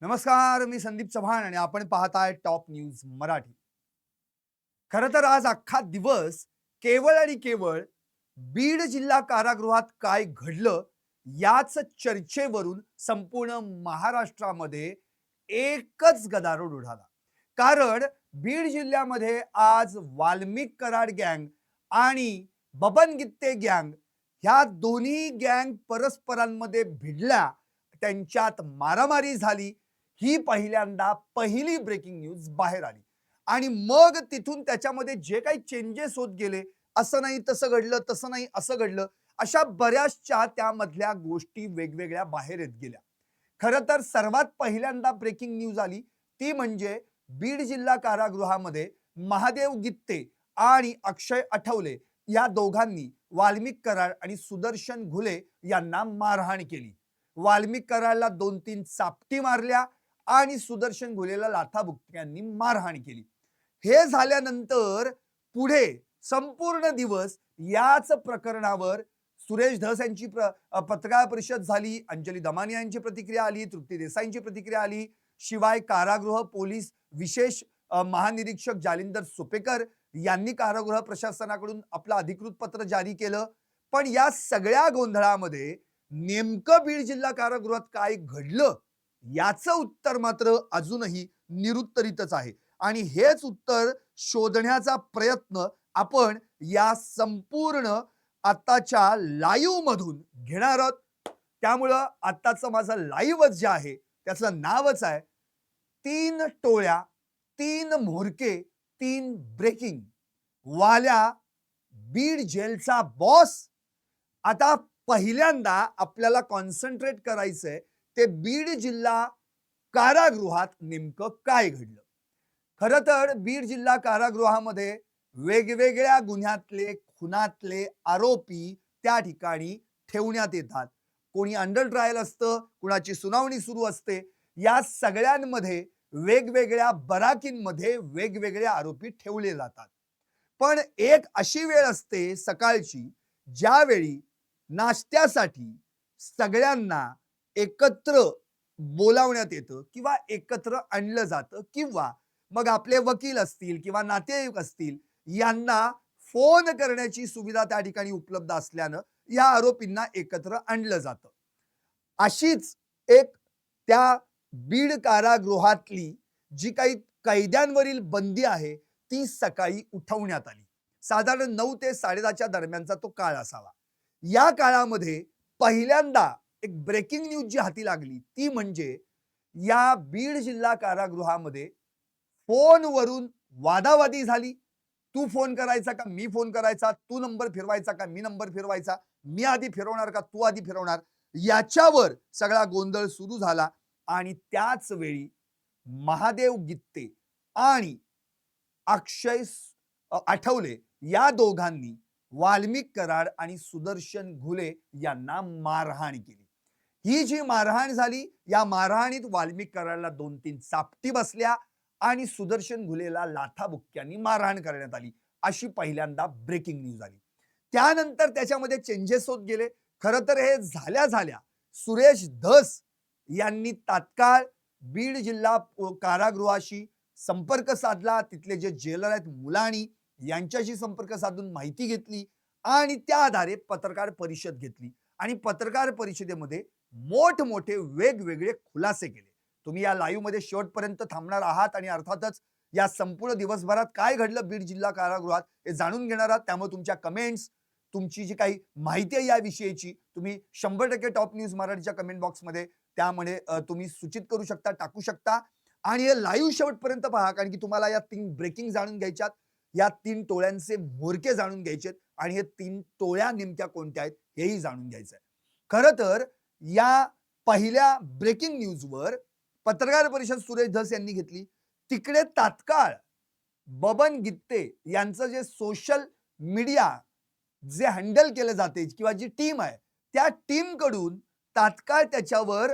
नमस्कार, मी संदीप चव्हाण आणि आपण पाहताय टॉप न्यूज मराठी. खरं तर आज अख्खा दिवस केवळ आणि केवळ बीड जिल्हा कारागृहात काय घडलं याच चर्चेवरून संपूर्ण महाराष्ट्रामध्ये एकच गदारोळ उडाला. कारण बीड जिल्ह्यामध्ये आज वाल्मिक कराड गँग आणि बबन गित्ते गँग ह्या दोन्ही गँग परस्परांमध्ये भिडल्या, त्यांच्यात मारामारी झाली. ही पहिल्यांदा पहिली ब्रेकिंग न्यूज बाहेर आली आणि मग तिथून त्याच्यामध्ये जे काही चेंजेस होत गेले, असं नाही तसं घडलं, तसं नाही असं घडलं, अशा बऱ्याचशा त्यामधल्या गोष्टी वेगवेगळ्या बाहेर येत गेल्या. खरं तर सर्वात पहिल्यांदा ब्रेकिंग न्यूज आली ती म्हणजे बीड जिल्हा कारागृहामध्ये महादेव गित्ते आणि अक्षय आठवले या दोघांनी वाल्मिक कराड आणि सुदर्शन घुले यांना मारहाण केली. वाल्मिक कराडला 2-3 चापटी मारल्या आणि सुदर्शन घुलेला लाथाबुक्क्यांनी मारहाण केली. हे झाल्यानंतर पुढे संपूर्ण दिवस याच प्रकरणावर सुरेश धस यांची पत्रकार परिषद झाली, अंजली दमानी यांची प्रतिक्रिया आली, तृप्ती देसाईंची प्रतिक्रिया आली. शिवाय कारागृह पोलीस विशेष महानिरीक्षक जालिंदर सुपेकर यांनी कारागृह प्रशासनाकडून आपलं अधिकृत पत्र जारी केलं. पण या सगळ्या गोंधळामध्ये नेमकं बीड जिल्हा कारागृहात काय घडलं याचं उत्तर मात्र अजूनही निरुत्तरितच आहे आणि हेच उत्तर शोधण्याचा प्रयत्न आपण या संपूर्ण आताच्या लाईव्ह मधून घेणार आहोत. त्यामुळं आताचं माझं लाईव्ह जे आहे त्याचं नावच आहे 3 टोळ्या, 3 म्होरके, 3 ब्रेकिंग. वाल्या बीड जेलचा बॉस. आता पहिल्यांदा आपल्याला कॉन्सन्ट्रेट करायचंय ते बीड जिल्हा कारागृहात नेमकं काय घडलं. खरं तर बीड जिल्हा कारागृहामध्ये वेगवेगळ्या गुन्ह्यातले खुनातले आरोपी त्या ठिकाणी ठेवण्यात येतात. कोणी अंडर ट्रायल असतं, कुणाची सुनावणी सुरू असते. या सगळ्यांमध्ये वेगवेगळ्या बराकींमध्ये वेगवेगळे आरोपी ठेवले जातात. पण एक अशी वेळ असते सकाळची ज्यावेळी नाश्त्यासाठी सगळ्यांना एकत्र बोलावण्यात येतं किंवा एकत्र आणलं जातं किंवा मग आपले वकील असतील किंवा नातेवाईक असतील यांना फोन करण्याची सुविधा त्या ठिकाणी उपलब्ध असल्यानं या आरोपींना एकत्र आणलं जातं. अशीच एक त्या बीड कारागृहातली जी काही कैद्यांवरील बंदी आहे ती सकाळी उठवण्यात आली. साधारण 9 ते 10:30च्या दरम्यानचा तो काळ असावा. या काळामध्ये पहिल्यांदा एक ब्रेकिंग न्यूज जी हाती लागली ती म्हणजे या बीड जिल्हा कारागृहामध्ये फोनवरून वादावादी झाली. तू फोन करायचा का मी फोन करायचा, तू नंबर फिरवायचा का मी नंबर फिरवायचा, मी आधी फिरवणार का तू आधी फिरवणार, याच्यावर सगळा गोंधळ सुरू झाला. आणि त्याच वेळी महादेव गित्ते आणि अक्षय आठवले या दोघांनी वाल्मिक कराड आणि सुदर्शन घुले यांना मारहाण केली. ही जी मारहाण झाली या मारहाणीत वाल्मिक कराडला 2-3 चापटी बसल्या आणि सुदर्शन घुलेला लाथाबुक्क्यांनी मारहाण करण्यात आली. अशी पहिल्यांदा ब्रेकिंग न्यूज आली. त्यानंतर त्याच्यामध्ये चेंजेस होत गेले. खरं तर हे झाल्या झाल्या सुरेश धस यांनी तात्काळ बीड जिल्हा कारागृहाशी संपर्क साधला. तिथले जे जेलर आहेत मुलाणी यांच्याशी संपर्क साधून माहिती घेतली आणि त्या आधारे पत्रकार परिषद घेतली आणि पत्रकार परिषदेमध्ये मोठमोठे वेगवेगळे खुलासे केले. तुम्ही या लाईव्ह मध्ये शेवटपर्यंत थांबणार आहात आणि अर्थातच या संपूर्ण दिवसभरात काय घडलं बीड जिल्हा कारागृहात हे जाणून घेणार आहात. त्यामुळे तुमच्या कमेंट्स, तुमची जी काही माहिती आहे याविषयीची तुम्ही 100% टॉप न्यूज मराठीच्या कमेंट बॉक्समध्ये त्यामध्ये तुम्ही सूचित करू शकता, टाकू शकता आणि हे लाईव्ह शेवटपर्यंत पहा कारण की तुम्हाला या 3 ब्रेकिंग जाणून घ्यायच्यात, या 3 टोळ्यांचे म्होरके जाणून घ्यायचेत आणि हे 3 टोळ्या नेमक्या कोणत्या आहेत हेही जाणून घ्यायचं आहे. खरं तर या पहिल्या ब्रेकिंग न्यूजवर पत्रकार परिषद सुरेश धस यांनी घेतली. तिकडे तात्काळ बबन गित्ते यांचं जे सोशल मीडिया जे हँडल केलं जाते किंवा जी टीम आहे त्या टीम कडून तात्काळ त्याच्यावर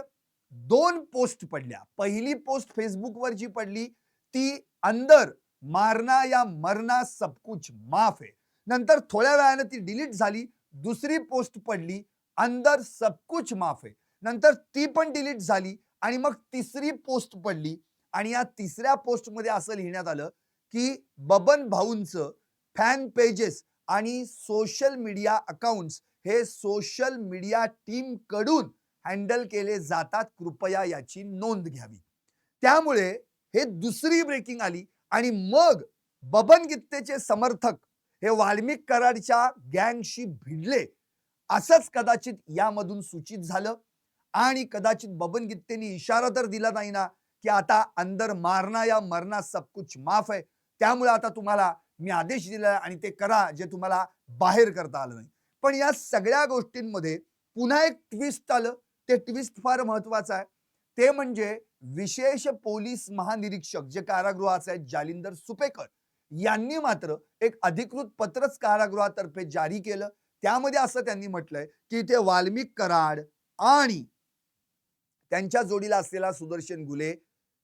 2 पोस्ट पडल्या. पहिली पोस्ट फेसबुकवर जी पडली ती अंदर मारना या मरना सब कुछ माफ है. नंतर थोड्या वेळाने ती डिलीट झाली. दुसरी पोस्ट पडली अंदर सब कुछ माफ है. नंतर ती पण डिलीट झाली आणि मग तिसरी पोस्ट पडली आणि या तिसऱ्या पोस्टमध्ये असं लिहिण्यात आलं की बबन भाऊंचं फॅन पेजेस आणि सोशल मीडिया अकाउंट्स हे सोशल मीडिया टीम कडून हँडल केले जातात, कृपया याची नोंद घ्यावी. त्यामुळे हे दुसरी ब्रेकिंग आली आणि मग बबन गित्तेचे समर्थक हे वाल्मिक कराडच्या गँगशी भिडले, असंच कदाचित यामधून सूचित झालं. आणि कदाचित बबन गित्तेनी इशारा तर दिला नाही ना की आता अंदर मारना या मरना सब कुछ माफ है, त्यामुळे आता तुम्हाला मी आदेश दिला आणि ते करा जे तुम्हाला बाहेर करता आलं नाही. पण या सगळ्या गोष्टींमध्ये पुन्हा एक ट्विस्ट आलं. ते ट्विस्ट फार महत्वाचं आहे. ते म्हणजे विशेष पोलीस महानिरीक्षक जे कारागृहाचे आहेत जालिंदर सुपेकर यांनी मात्र एक अधिकृत पत्रच कारागृहातर्फे जारी केलं. त्यामध्ये असं त्यांनी म्हटलंय की इथे वाल्मिक कराड आणि त्यांच्या जोडीला असलेला सुदर्शन गुले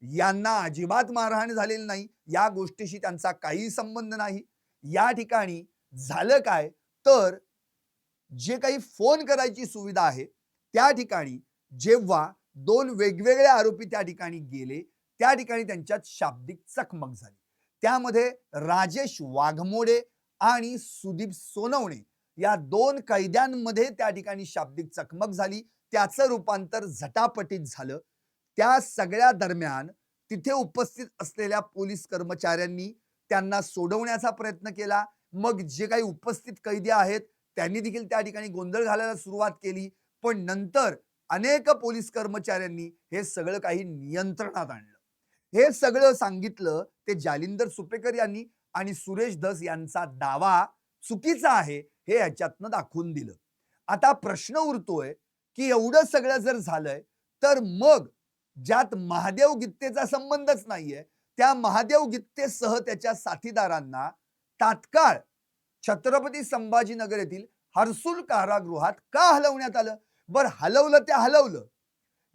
यांना अजिबात मारहाण झालेली नाही, या गोष्टीशी त्यांचा काही संबंध नाही. या ठिकाणी झालं काय तर जे काही फोन करायची सुविधा आहे त्या ठिकाणी जेव्हा दोन वेगवेगळे आरोपी त्या ठिकाणी गेले, त्या ठिकाणी त्यांच्यात शाब्दिक चकमक झाली. त्यामध्ये राजेश वाघमोडे आणि सुदीप सोनवणे या दोन कैद्यांमध्ये त्या ठिकाणी शाब्दिक चकमक झाली. त्याचं रूपांतर झटापटीत झालं. त्या सगळ्या दरम्यान तिथे उपस्थित असलेल्या पोलीस कर्मचाऱ्यांनी त्यांना सोडवण्याचा प्रयत्न केला. मग जे काही उपस्थित कैदी आहेत त्यांनी देखील त्या ठिकाणी गोंधळ घालायला सुरुवात केली. पण नंतर अनेक पोलीस कर्मचाऱ्यांनी हे सगळं काही नियंत्रणात आणलं. हे सगळं सांगितलं ते जालिंदर सुपेकर यांनी आणि सुरेश धस यांचा दावा चुकीचा आहे हे याच्यातनं दाखवून दिलं. आता प्रश्न उरतोय की एवढं सगळं जर झालंय तर मग ज्यात महादेव गित्तेचा संबंधच नाहीये त्या महादेव गित्तेसह त्याच्या साथीदारांना तात्काळ छत्रपती संभाजीनगर येथील हर्सुल कारागृहात का हलवण्यात आलं? बरं, हलवलं ते हलवलं.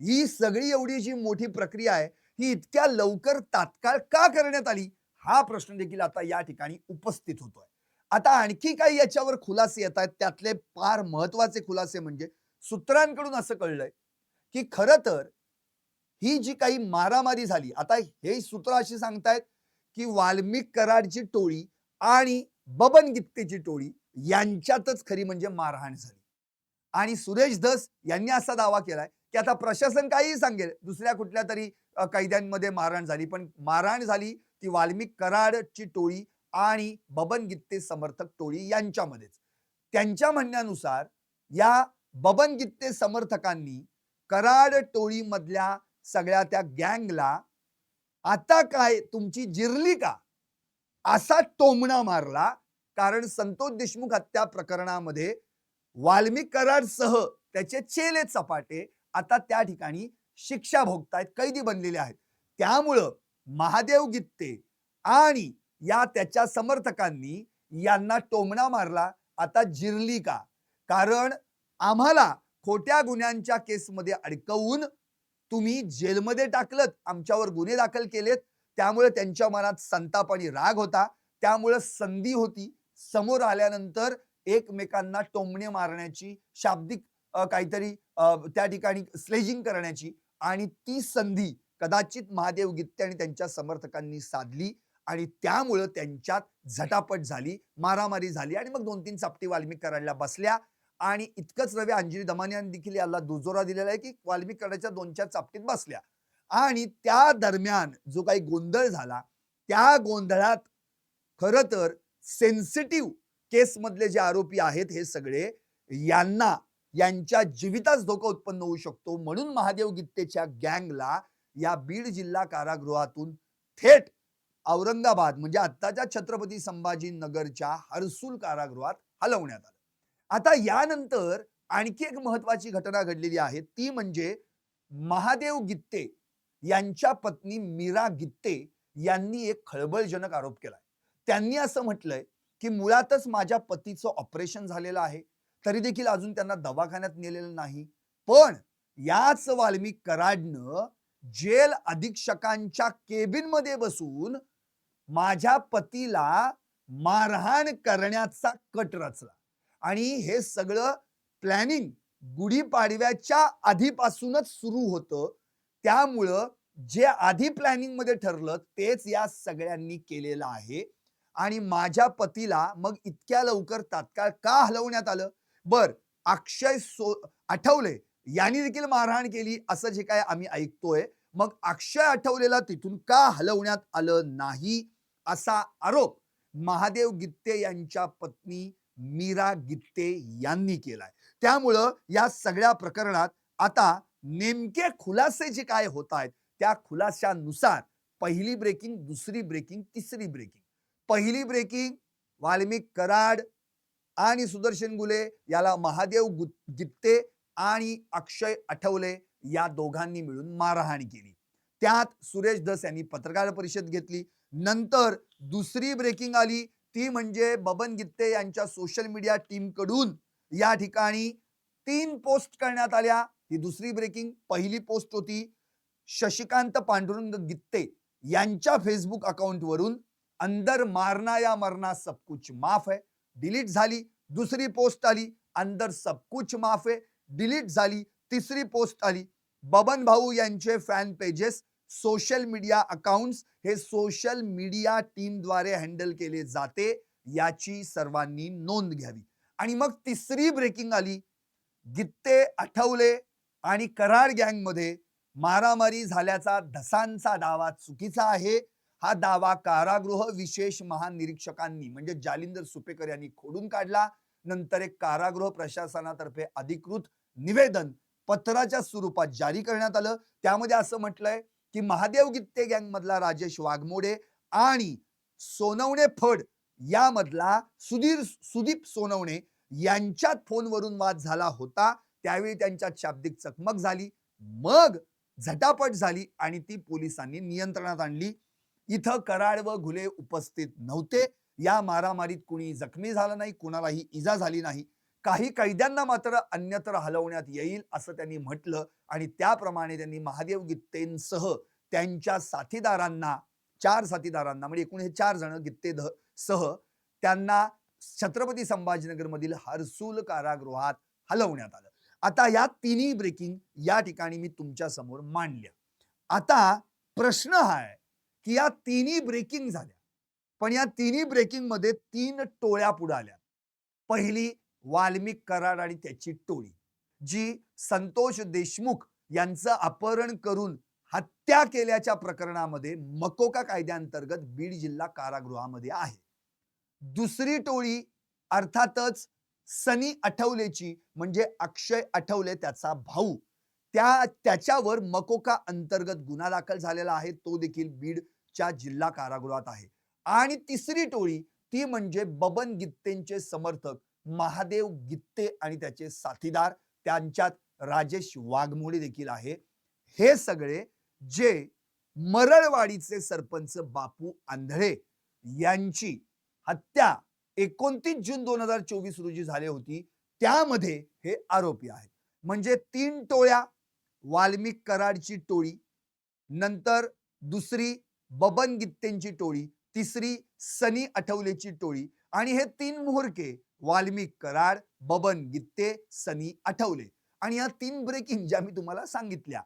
ही सगळी एवढी जी मोठी प्रक्रिया आहे ही इतक्या लवकर तात्काळ का करण्यात आली हा प्रश्न देखील आता या ठिकाणी उपस्थित होतोय. आता आणखी काही याच्यावर खुलासे येत आहेत. त्यातले फार महत्वाचे खुलासे म्हणजे सूत्रांकडून असं कळलंय की खरं तर ही जी काही मारामारी झाली, आता हे सूत्र अशी सांगतायत की वाल्मिक कराडची टोळी आणि बबन गित्तेची टोळी यांच्यातच खरी म्हणजे मारहाण झाली. आणि सुरेश धस यांनी असा दावा केलाय की आता प्रशासन काही सांगेल दुसऱ्या कुठल्या तरी कैद्यांमध्ये मारहाण झाली, पण मारहाण झाली ती वाल्मिक कराडची टोळी आणि बबन गित्ते समर्थक टोळी यांच्यामध्येच. त्यांच्या म्हणण्यानुसार या बबन गित्ते समर्थकांनी कराड टोळी मधल्या सगळ्या त्या गँगला आता काय तुमची जिरली का असा टोमणा मारला. कारण संतोष देशमुख हत्या प्रकरणामध्ये वाल्मिक कराडसह त्याचे चेले चपाटे आता त्या ठिकाणी शिक्षा भोगतायत, कैदी बनलेले आहेत. त्यामुळं महादेव गित्ते आणि या त्याच्या समर्थकांनी यांना टोमणा मारला, आता जिरली का? कारण आम्हाला खोट्या गुन्ह्यांच्या केसमध्ये अडकवून तुम्ही जेलमध्ये टाकलत, आमच्यावर गुन्हे दाखल केलेत. त्यामुळे त्यांच्या मनात संताप आणि राग होता. त्यामुळे संधी होती समोर आल्यानंतर एकमेकांना टोमणे मारण्याची, शाब्दिक काहीतरी त्या ठिकाणी स्लेजिंग करण्याची, आणि ती संधी कदाचित महादेव गित्ते आणि त्यांच्या समर्थकांनी साधली आणि त्यामुळे त्यांच्यात झटापट झाली, मारामारी झाली आणि मग 2-3 चापटी वाल्मिक कराडला बसल्या. आणि इतकंच रवी अंजली दमानी यांनी देखील याला दुजोरा दिलेला आहे की वाल्मिक कराडच्या 2-4 चापटीत बसल्या. आणि त्या दरम्यान जो काही गोंधळ झाला त्या गोंधळात खरं तर सेन्सिटिव्ह केस मधले जे आरोपी आहेत हे सगळे यांना यांच्या जीवितास धोका उत्पन्न होऊ शकतो, म्हणून महादेव गित्तेच्या गँगला या बीड जिल्हा कारागृहातून थेट औरंगाबाद म्हणजे आत्ताच्या छत्रपती संभाजीनगरच्या हर्सुल कारागृहात हलवण्यात आलं. आता यानंतर आणखी एक महत्वाची घटना घडलेली आहे, ती म्हणजे महादेव गित्ते यांच्या पत्नी मीरा गित्ते यांनी एक खळबळजनक आरोप केलाय. त्यांनी असं म्हटलंय की मुळातच माझ्या पतीचं ऑपरेशन झालेलं आहे, तरी देखील अजून त्यांना दवाखान्यात नेलेलं नाही. पण याच वाल्मिक कराडनं जेल अधीक्षकांच्या केबिन मध्ये बसून माझ्या पतीला मारहाण करण्याचा कट रचला. आणि हे सगळं प्लॅनिंग गुढीपाडव्याच्या आधीपासूनच सुरू होतं. त्यामुळं जे आधी प्लॅनिंग मध्ये ठरलं तेच या सगळ्यांनी केलेलं आहे. आणि माझ्या पतीला मग इतक्या लवकर तात्काळ का हलवण्यात आलं? बर, अक्षय आठवले यांनी देखील मारहाण केली असं जे काय आम्ही ऐकतोय, मग अक्षय आठवलेला तिथून का हलवण्यात आलं नाही असा आरोप महादेव गित्ते यांच्या पत्नी मीरा गित्ते यांनी केलाय. त्यामुळं या सगळ्या प्रकरणात आता नेमके खुलासे जे काय होत आहेत त्या खुलाशानुसार पहिली ब्रेकिंग, दुसरी ब्रेकिंग, तिसरी ब्रेकिंग. पहिली ब्रेकिंग, वाल्मिक कराड आणि सुदर्शन गुले याला महादेव गित्ते आणि अक्षय आठवले या दोघांनी मिळून मारहाण केली. त्यात सुरेश धस यांनी पत्रकार परिषद घेतली. नंतर दुसरी ब्रेकिंग आली ती म्हणजे बबन गित्ते यांच्या सोशल मीडिया टीम कडून या ठिकाणी 3 पोस्ट करण्यात आल्या. ही दुसरी ब्रेकिंग. पहिली पोस्ट होती शशिकांत पांडुरंग गित्ते यांच्या फेसबुक अकाउंट वरून, अंदर मारना या मरना सब कुछ माफ है, डिलीट झाली. दुसरी पोस्ट आली अंदर सब कुछ माफ है, डिलीट झाली. तिसरी पोस्ट आली बबन भाऊ यांचे fan pages, social media accounts हे सोशल मीडिया टीम द्वारे हँडल केले जाते याची सर्वांनी नोंद घ्यावी. आणि मग तिसरी ब्रेकिंग आली, गित्ते, आठवले आणि कराड गँग मध्ये मारामारी झाल्याचा धसांचा दावा चुकीचा आहे. हा दावा कारागृह विशेष महानिरीक्षकांनी म्हणजे जालिंदर सुपेकर यांनी खोडून काढला. नंतर एक कारागृह प्रशासनातर्फे अधिकृत निवेदन पत्राच्या स्वरूपात जारी करण्यात आलं. त्यामध्ये असं म्हटलंय की महादेव गित्ते गँग मधला राजेश वाघमोडे आणि सोनवणे फड यामधला सुदीप सोनवणे यांच्यात फोनवरून वाद झाला होता. त्यावेळी त्यांच्यात शाब्दिक चकमक झाली, मग झटापट झाली आणि ती पोलिसांनी नियंत्रणात आणली. इथं कराड व घुले उपस्थित नव्हते. या मारामारीत कुणी जखमी झालं नाही, कुणालाही इजा झाली नाही. काही कैद्यांना मात्र अन्यत्र हलवण्यात येईल असं त्यांनी म्हटलं आणि त्याप्रमाणे त्यांनी महादेव गित्तेंसह त्यांच्या साथीदारांना, 4 साथीदारांना म्हणजे एकूण हे 4 जण गित्ते सह त्यांना छत्रपती संभाजीनगर मधील हर्सुल कारागृहात हलवण्यात आलं. आता या तिन्ही ब्रेकिंग या ठिकाणी मी तुमच्या समोर मांडल्या. आता प्रश्न हा आहे की या तिन्ही ब्रेकिंग झाल्या, पण या तिन्ही ब्रेकिंग मध्ये 3 टोळ्या पुढे आल्या. पहिली वाल्मिक कराड आणि त्याची टोळी, जी संतोष देशमुख यांचं अपहरण करून हत्या केल्याच्या प्रकरणामध्ये मकोका कायद्याअंतर्गत बीड जिल्हा कारागृहामध्ये आहे. दुसरी टोळी अर्थातच सनी आठवलेची म्हणजे अक्षय आठवले त्याचा भाऊ, त्याच्यावर मकोका अंतर्गत गुन्हा दाखल झालेला आहे, तो देखील बीडच्या जिल्हा कारागृहात आहे. आणि तिसरी टोळी ती म्हणजे बबन गित्तेंचे समर्थक महादेव गित्ते आणि त्याचे साथीदार, त्यांच्यात राजेश वाघमोडे देखील आहे. हे सगळे जे मरळवाडीचे सरपंच बापू आंधळे यांची हत्या 29 जून 2024 रोजी झाली होती, त्यामध्ये हे आरोपी आहेत. म्हणजे 3 टोळ्या, वाल्मिक कराडची टोळी, नंतर दुसरी बबन गित्तेंची टोळी, तिसरी सनी आठवलेची टोळी आणि हे 3 म्होरके वाल्मिक कराड, बबन गित्ते, सनी आठवले. आणि या 3 ब्रेकिंग ज्या मी तुम्हाला सांगितल्या,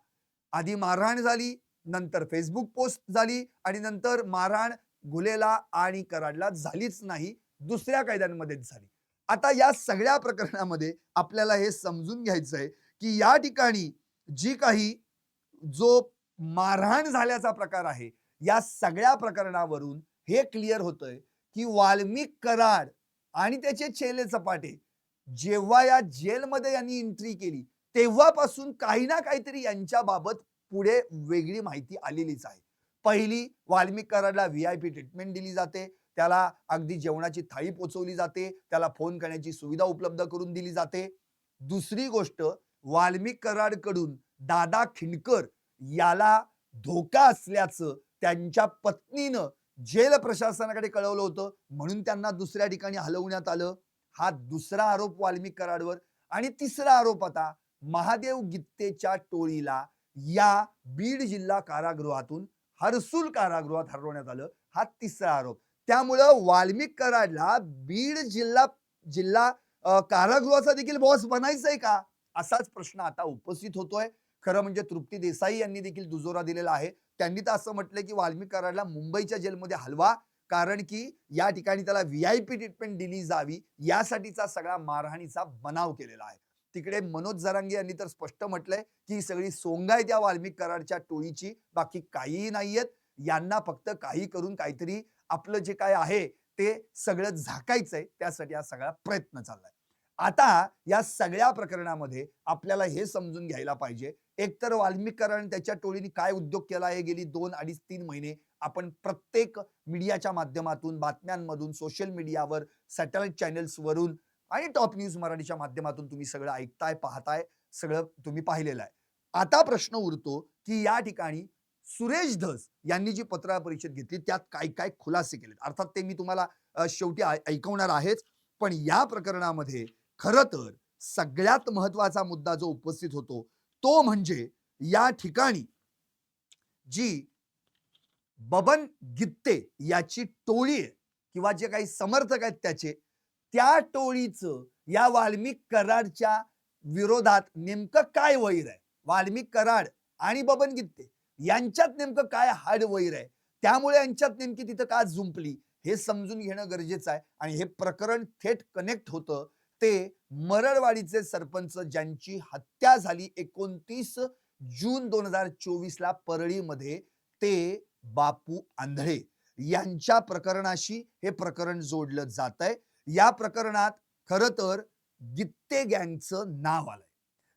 आधी मारहाण झाली, नंतर फेसबुक पोस्ट झाली आणि नंतर मारहाण गुलेला आणि कराडला झालीच नाही, दुसऱ्या कायद्यांमध्येच झाली. आता या सगळ्या प्रकरणामध्ये आपल्याला हे समजून घ्यायचंय की या ठिकाणी जी काही जो मारहाण झाल्याचा प्रकार आहे, या सगळ्या प्रकरणावरून हे क्लिअर होतंय की वाल्मिक कराड आणि त्याचे चेले चपाटे जेव्हा या जेलमध्ये यांनी एंट्री केली तेव्हापासून काही ना काहीतरी यांच्या बाबत पुढे वेगळी माहिती आलेलीच आहे. पहिली, वाल्मिक कराडला VIP ट्रीटमेंट दिली जाते, त्याला अगदी जेवणाची थाळी पोचवली जाते, त्याला फोन करण्याची सुविधा उपलब्ध करून दिली जाते. दुसरी गोष्ट, वाल्मिक कराडकडून दादा खिंडकर याला धोका असल्याचं त्यांच्या पत्नीनं जेल प्रशासनाकडे कळवलं होतं, म्हणून त्यांना दुसऱ्या ठिकाणी हलवण्यात आलं. हा दुसरा आरोप वाल्मिक कराडवर. आणि तिसरा आरोप आता महादेव गित्तेच्या टोळीला या बीड जिल्हा कारागृहातून हर्सुल कारागृहात हलवण्यात आलं, हा तिसरा आरोप. त्यामुळं वाल्मिक कराडला बीड जिल्हा कारागृहाचा देखील बॉस बनायचंय का, असाच प्रश्न आता उपस्थित होतोय. खरं म्हणजे तृप्ती देसाई यांनी देखील दुजोरा दिलेला आहे. त्यांनी तर असं म्हटलंय की वाल्मिक कराडला मुंबईच्या जेलमध्ये हलवा, कारण की या ठिकाणी त्याला व्ही-आय-पी ट्रीटमेंट दिली जावी यासाठीचा सगळा मारहाणीचा बनाव केलेला आहे. तिकडे मनोज जरांगे यांनी तर स्पष्ट म्हटलंय की ही सगळी सोंग आहे त्या वाल्मिक कराडच्या टोळीची, बाकी काहीही नाहीयेत. यांना फक्त काही करून काहीतरी आपलं जे काय आहे ते सगळं झाकायचंय, त्यासाठी हा सगळा प्रयत्न चाललाय. आता या सगळ्या प्रकरणामध्ये आपल्याला हे समजून घ्यायला पाहिजे, एकतर वाल्मिक कराड त्याच्या टोळीने काय उद्योग केला आहे गेली 2, 2.5, 3 महिने आपण प्रत्येक मीडियाच्या माध्यमातून, बातम्यांमधून, सोशल मीडियावर, सॅटेलाईट चॅनल्सवरून आणि टॉप न्यूज मराठीच्या माध्यमातून तुम्ही सगळं ऐकताय, पाहताय, सगळं तुम्ही पाहिलेलं आहे. आता प्रश्न उरतो, की या ठिकाणी सुरेश धस यांनी जी पत्रकार परिषद घेतली त्यात काय-काय खुलासे केलेत. अर्थात ते मी तुम्हाला शेवटी ऐकवणार आहेच. पण या प्रकरणामध्ये खरं तर सगळ्यात महत्त्वाचा मुद्दा जो उपस्थित होतो, तो म्हणजे या ठिकाणी जी बबन गित्ते याची टोळी आहे किंवा जे काही समर्थक आहेत त्याचे, त्या टोळीचं या वाल्मिक कराडच्या विरोधात नेमकं काय वैर आहे? वाल्मिक कराड आणि बबन गित्ते यांच्यात नेमकं काय हाडवैर आहे? त्यामुळे यांच्यात नेमकी तिथं का जुंपली? हे समजून घेणं गरजेचं आहे आणि हे प्रकरण थेट कनेक्ट होतं ते मरळवाडीचे सरपंच ज्यांची हत्या झाली 29 जून 2024 ला परळीमध्ये, ते बापू आंधळे यांच्या प्रकरणाशी हे प्रकरण जोडलं जातंय. या प्रकरणात खरं तर गित्ते गँगचं नाव आलंय.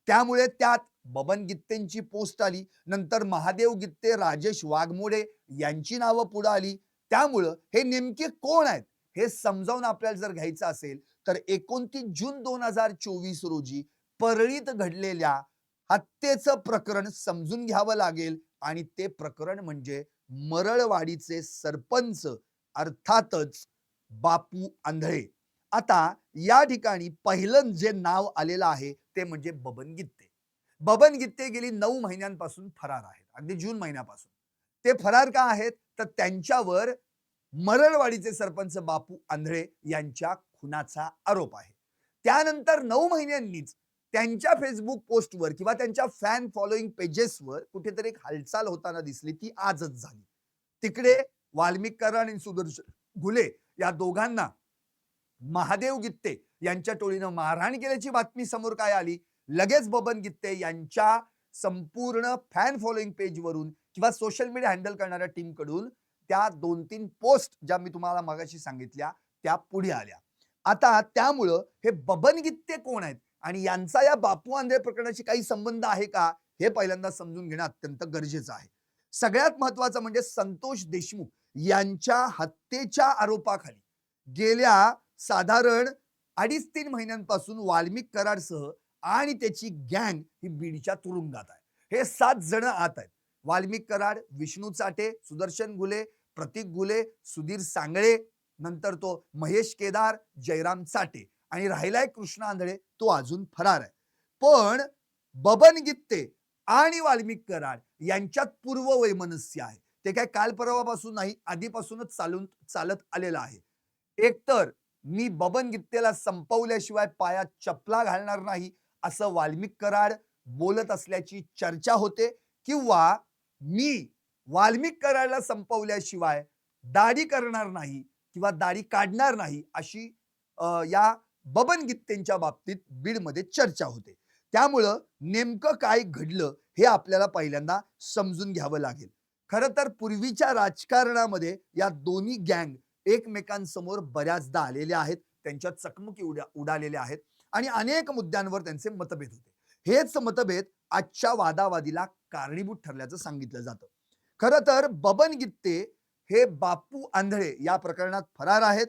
त्यामुळे त्यात बबन गित्तेंची पोस्ट आली. नंतर महादेव गित्ते, राजेश वाघमोडे यांची नावं पुढे आली. त्यामुळं हे नेमके कोण आहेत हे समजावून आपल्याला जर घ्यायचं असेल तर 29 जून 2024 रोजी परळीत घडलेल्या हत्येचं प्रकरण समजून घ्यावं लागेल आणि ते प्रकरण म्हणजे मरळवाडीचे सरपंच अर्थातच बापू आंधळे. आता या ठिकाणी पहिलं जे नाव आलेलं आहे ते म्हणजे बबन गित्ते. बबन गित्ते गेली 9 महिन्यांपासून फरार आहेत. अगदी जून महिन्यापासून. ते फरार का आहेत? तर त्यांच्यावर मरळवाडीचे सरपंच बापू आंधळे यांच्या खुनाचा आरोप आहे. त्यानंतर 9 महिन्यांनीच त्यांच्या फेसबुक पोस्टवर किंवा त्यांच्या फॅन फॉलोइंग पेजेसवर कुठेतरी एक हालचाल होताना दिसली, ती आजच झाली. तिकडे वाल्मिक कराड आणि सुदर्शन घुले या दोघांना महादेव गित्ते यांच्या टोळीनं मारहाण केल्याची बातमी समोर काय आली. लगेच बबन गित्ते यांच्या संपूर्ण फॅन फॉलोइंग पेजवरून किंवा सोशल मीडिया हँडल करणाऱ्या टीमकडून त्या 2-3 पोस्ट ज्या मी तुम्हाला मगाशी सांगितल्या त्या पुढे आल्या. आता त्यामुळं हे बबन गित्ते कोण आहेत आणि यांचा या बापू आंधळे प्रकरणाशी काही संबंध आहे का, हे पहिल्यांदा समजून घेणं अत्यंत गरजेचं आहे. सगळ्यात महत्त्वाचं म्हणजे संतोष देशमुख यांच्या हत्येच्या आरोपाखाली गेल्या साधारण 2.5-3 महिन्यांपासून वाल्मिक कराडसह आणि त्याची गँग ही बीडच्या तुरुंगात आहे. हे 7 जण आत आहेत. वाल्मिक कराड, विष्णू चाटे, सुदर्शन घुले, प्रतीक घुले, सुधीर सांगळे, नंतर तो महेश केदार, जयराम चाटे आणि राहिलाय कृष्णा आंधळे, तो अजून फरार आहे. पण बबन गित्ते आणि वाल्मिक कराड यांच्यात पूर्ववैमनस्य आहे. ते काय काल परवापासून नाही, आधीपासूनच चालत आलेलं आहे. एकतर मी बबन गित्तेला संपवल्याशिवाय पायात चपला घालणार नाही, असं वाल्मिक कराड बोलत असल्याची चर्चा होते, किंवा मी वाल्मिक कराडला संपवल्याशिवाय दाढी करणार नाही किंवा दाढी काढणार नाही, अशी या बबन गित्तेंच्या बाबतीत बीडमध्ये चर्चा होते. त्यामुळं नेमकं काय घडलं हे आपल्याला पहिल्यांदा समजून घ्यावं लागेल. खरं तर पूर्वीच्या राजकारणामध्ये या दोन्ही गँग एकमेकांसमोर बऱ्याचदा आलेल्या आहेत. त्यांच्या चकमकी उडालेल्या आहेत आणि अनेक मुद्द्यांवर त्यांचे मतभेद होते. हेच मतभेद आजच्या वादावादीला कारणीभूत ठरल्याचं सांगितलं जातं. खरं तर बबन गित्ते हे बापू आंधळे या प्रकरणात फरार आहेत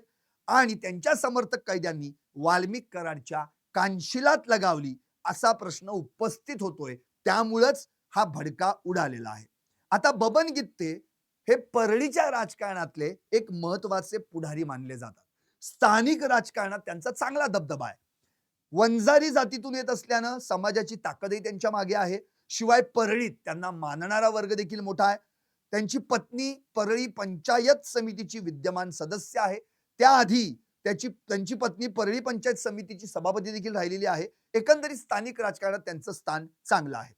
आणि त्यांच्या समर्थक कैद्यांनी वाल्मिक कराडच्या कानशिलात लगावली असा प्रश्न उपस्थित होतोय. त्यामुळेच हा भडका उडालेला आहे. आता बबन गित्ते हे परळीच्या राजकारणातले एक महत्वाचे पुढारी मानले जातात. स्थानिक राजकारणात त्यांचा चांगला दबदबा आहे. वंजारी जातीतून येत असल्यानं समाजाची ताकदही त्यांच्या मागे आहे. शिवाय परळीत त्यांना मानणारा वर्ग देखील मोठा आहे. त्यांची पत्नी परळी पंचायत समितीची विद्यमान सदस्य आहे. त्याआधी त्यांची पत्नी परळी पंचायत समितीची सभापती देखील राहिलेली आहे. एकंदरीत स्थानिक राजकारणात त्यांचं स्थान चांगलं आहे.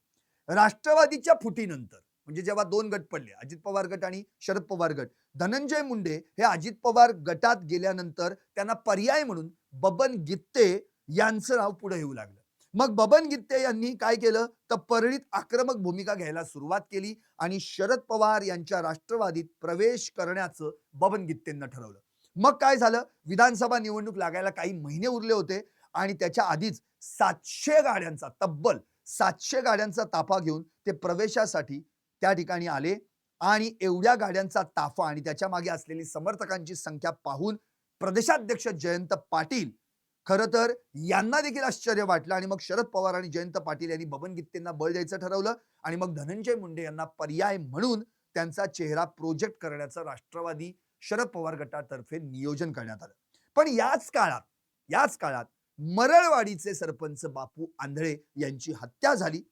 राष्ट्रवादीच्या फुटीनंतर म्हणजे जेव्हा दोन गट पडले, अजित पवार गट आणि शरद पवार गट, धनंजय मुंडे हे अजित पवार गटात गेल्यानंतर त्यांना पर्याय म्हणून बबन गित्ते यांचं नाव पुढे येऊ लागलं. मग बबन गित्ते यांनी काय केलं तर परळीत आक्रमक भूमिका घ्यायला सुरुवात केली आणि शरद पवार यांच्या राष्ट्रवादीत प्रवेश करण्याचं बबन गित्तेंना ठरवलं. मग काय झालं, विधानसभा निवडणूक लागायला काही महिने उरले होते आणि त्याच्या आधीच 700 गाड्यांचा, तब्बल 700 गाड्यांचा ताफा घेऊन ते प्रवेशासाठी त्या ठिकाणी आले आणि एवढ्या गाड्यांचा ताफा आणि त्याच्या मागे असलेली समर्थकांची संख्या पाहून प्रदेशाध्यक्ष जयंत पाटील खरं तर यांना देखील आश्चर्य वाटलं आणि मग शरद पवार आणि जयंत पाटील यांनी बबन गित्तेंना बळ द्यायचं ठरवलं आणि मग धनंजय मुंडे यांना पर्याय म्हणून त्यांचा चेहरा प्रोजेक्ट करण्याचं राष्ट्रवादी शरद पवार गटातर्फे नियोजन करण्यात आलं. पण याच काळात मरळवाडीचे सरपंच बापू आंधळे यांची हत्या झाली.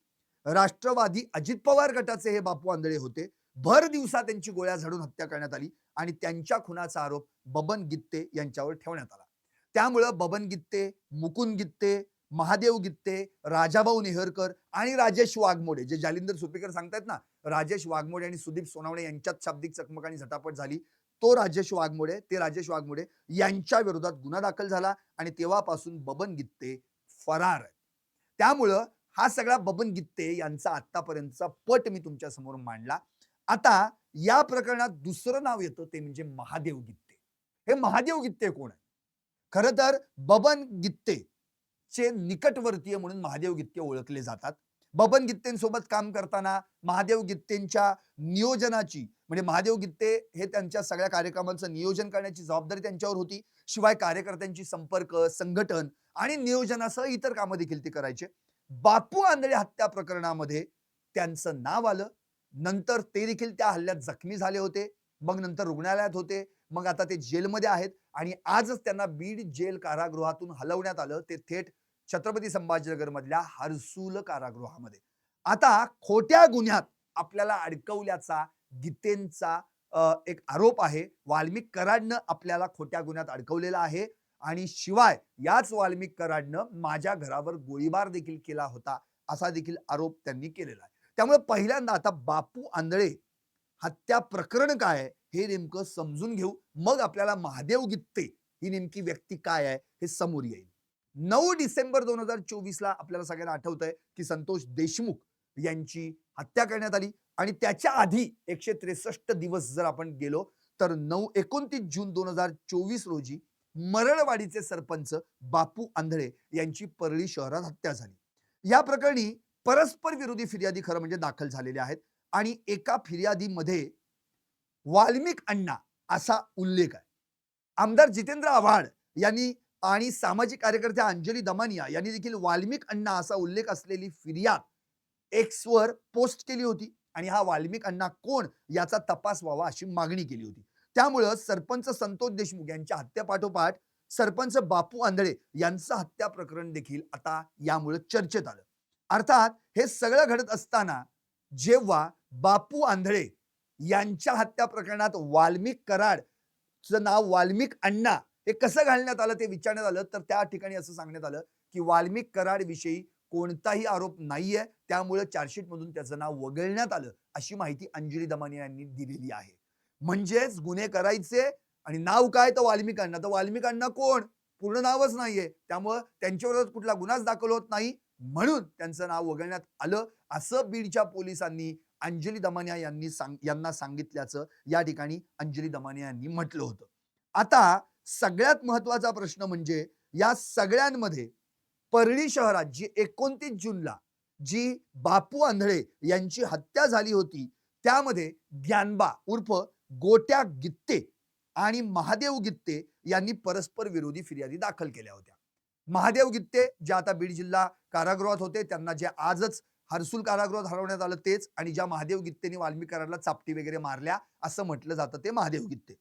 राष्ट्रवादी अजित पवार गटाचे हे बापू आंधळे होते. भर दिवसा त्यांची गोळ्या झाडून हत्या करण्यात आली आणि त्यांच्या खुनाचा आरोप बबन गित्ते यांच्यावर ठेवण्यात आला. त्यामुळं बबन गित्ते, मुकुंद गित्ते, महादेव गित्ते, राजाभाऊ नेहरकर आणि राजेश वाघमोडे, जे जालिंदर सुपेकर सांगतायत ना, राजेश वाघमोडे आणि सुदीप सोनावणे यांच्यात शाब्दिक चकमक आणि झटापट झाली. राजेश वाघमोडे यांच्या विरोधात गुन्हा दाखल झाला आणि तेव्हापासून बबन गित्ते फरार आहे. त्यामुळं हा सगळा बबन गित्ते यांचा आतापर्यंतचा पट मी तुमच्या समोर मांडला. आता या प्रकरणात दुसरं नाव येतं ते म्हणजे महादेव गित्ते. हे महादेव गित्ते कोण आहे? खरं तर बबन गित्तेचे निकटवर्तीय म्हणून महादेव गित्ते ओळखले जातात. बबन गित्तेंसोबत काम करताना महादेव गित्तेंच्या नियोजनाची म्हणजे महादेव गित्ते हे त्यांच्या सगळ्या कार्यक्रमांचं नियोजन करण्याची जबाबदारी त्यांच्यावर होती. शिवाय कार्यकर्त्यांची संपर्क, संघटन आणि नियोजनासह इतर कामं देखील ते करायचे. बापू आंधळे हत्या प्रकरणामध्ये त्यांचं नाव आलं. नंतर ते देखील त्या हल्ल्यात जखमी झाले होते. मग नंतर रुग्णालयात होते. मग आता ते जेलमध्ये आहेत आणि आजच त्यांना बीड जेल कारागृहातून हलवण्यात आलं. ते थेट छत्रपती संभाजीनगर मधल्या हर्सुल कारागृहामध्ये. आता खोट्या गुन्ह्यात आपल्याला अडकवल्याचा गित्तेंचा एक आरोप आहे. वाल्मिक कराडनं आपल्याला खोट्या गुन्ह्यात अडकवलेला आहे आणि शिवाय याच वाल्मिक कराडनं माझ्या घरावर गोळीबार देखील केला होता असा देखील आरोप त्यांनी केलेला आहे. त्यामुळे पहिल्यांदा आता बापू आंधळे हत्या प्रकरण काय आहे हे नेमकं समजून घेऊ. मग आपल्याला महादेव गित्ते ही नेमकी व्यक्ती काय आहे हे समोर येईल. 9 डिसेंबर 2024 ला आपल्याला सगळ्यांना आठवतंय की संतोष देशमुख यांची हत्या करण्यात आली आणि त्याच्या आधी 163 दिवस जर आपण गेलो तर 29 जून 2024 रोजी मरळवाडीचे सरपंच बापू आंधळे यांची परळी शहरात हत्या झाली. या प्रकरणी परस्पर विरोधी फिर्यादी खरं म्हणजे दाखल झालेल्या आहेत आणि एका फिर्यादीमध्ये वाल्मिक अण्णा असा उल्लेख आहे. आमदार जितेंद्र आव्हाड यांनी आणि सामाजिक कार्यकर्त्या अंजली दमानिया यांनी देखील वाल्मिक अण्णा असा उल्लेख असलेली फिर्याद एक्स वर पोस्ट केली होती आणि हा वाल्मिक अण्णा कोण याचा तपास व्हावा अशी मागणी केली होती. त्यामुळं सरपंच संतोष देशमुख यांच्या हत्येपाठोपाठ सरपंच बापू आंधळे यांचं हत्या प्रकरण देखील आता यामुळे चर्चेत आलं. अर्थात हे सगळं घडत असताना जेव्हा बापू आंधळे यांच्या हत्या प्रकरणात वाल्मिक कराडचं नाव वाल्मिक अण्णा हे कसं घालण्यात आलं ते विचारण्यात आलं तर त्या ठिकाणी असं सांगण्यात आलं की वाल्मिक कराड विषयी कोणताही आरोप नाहीये, त्यामुळे चार्जशीट मधून त्याचं नाव वगळण्यात आलं अशी माहिती अंजली दमानिया यांनी दिलेली आहे. म्हणजेच गुन्हे करायचे आणि नाव काय तर वाल्मिक अण्णा. तर वाल्मिक अण्णा कोण? पूर्ण नावच नाहीये. त्यामुळे त्यांच्या विरोधात कुठला गुन्हाच दाखल होत नाही म्हणून त्यांचं नाव वगळण्यात आलं असं बीडच्या पोलिसांनी अंजली दमानिया यांना सांगितल्याचं या ठिकाणी अंजली दमानिया यांनी म्हटलं होतं. आता सगळ्यात महत्वाचा प्रश्न म्हणजे या सगळ्यांमध्ये परळी शहरात जी 29 जूनला जी बापू आंधळे यांची हत्या झाली होती त्यामध्ये ज्ञानबा उर्फ गोट्या गित्ते आणि महादेव गित्ते यांनी परस्पर विरोधी फिर्यादी दाखल केल्या होत्या. महादेव गित्ते जे आता बीड जिल्हा कारागृहात होते त्यांना जे आजच हर्सुल कारागृहात हलवण्यात आलं तेच आणि ज्या महादेव गित्तेनी वाल्मिक कराडला चापटी वगैरे मारल्या असं म्हटलं जातं ते महादेव गित्ते.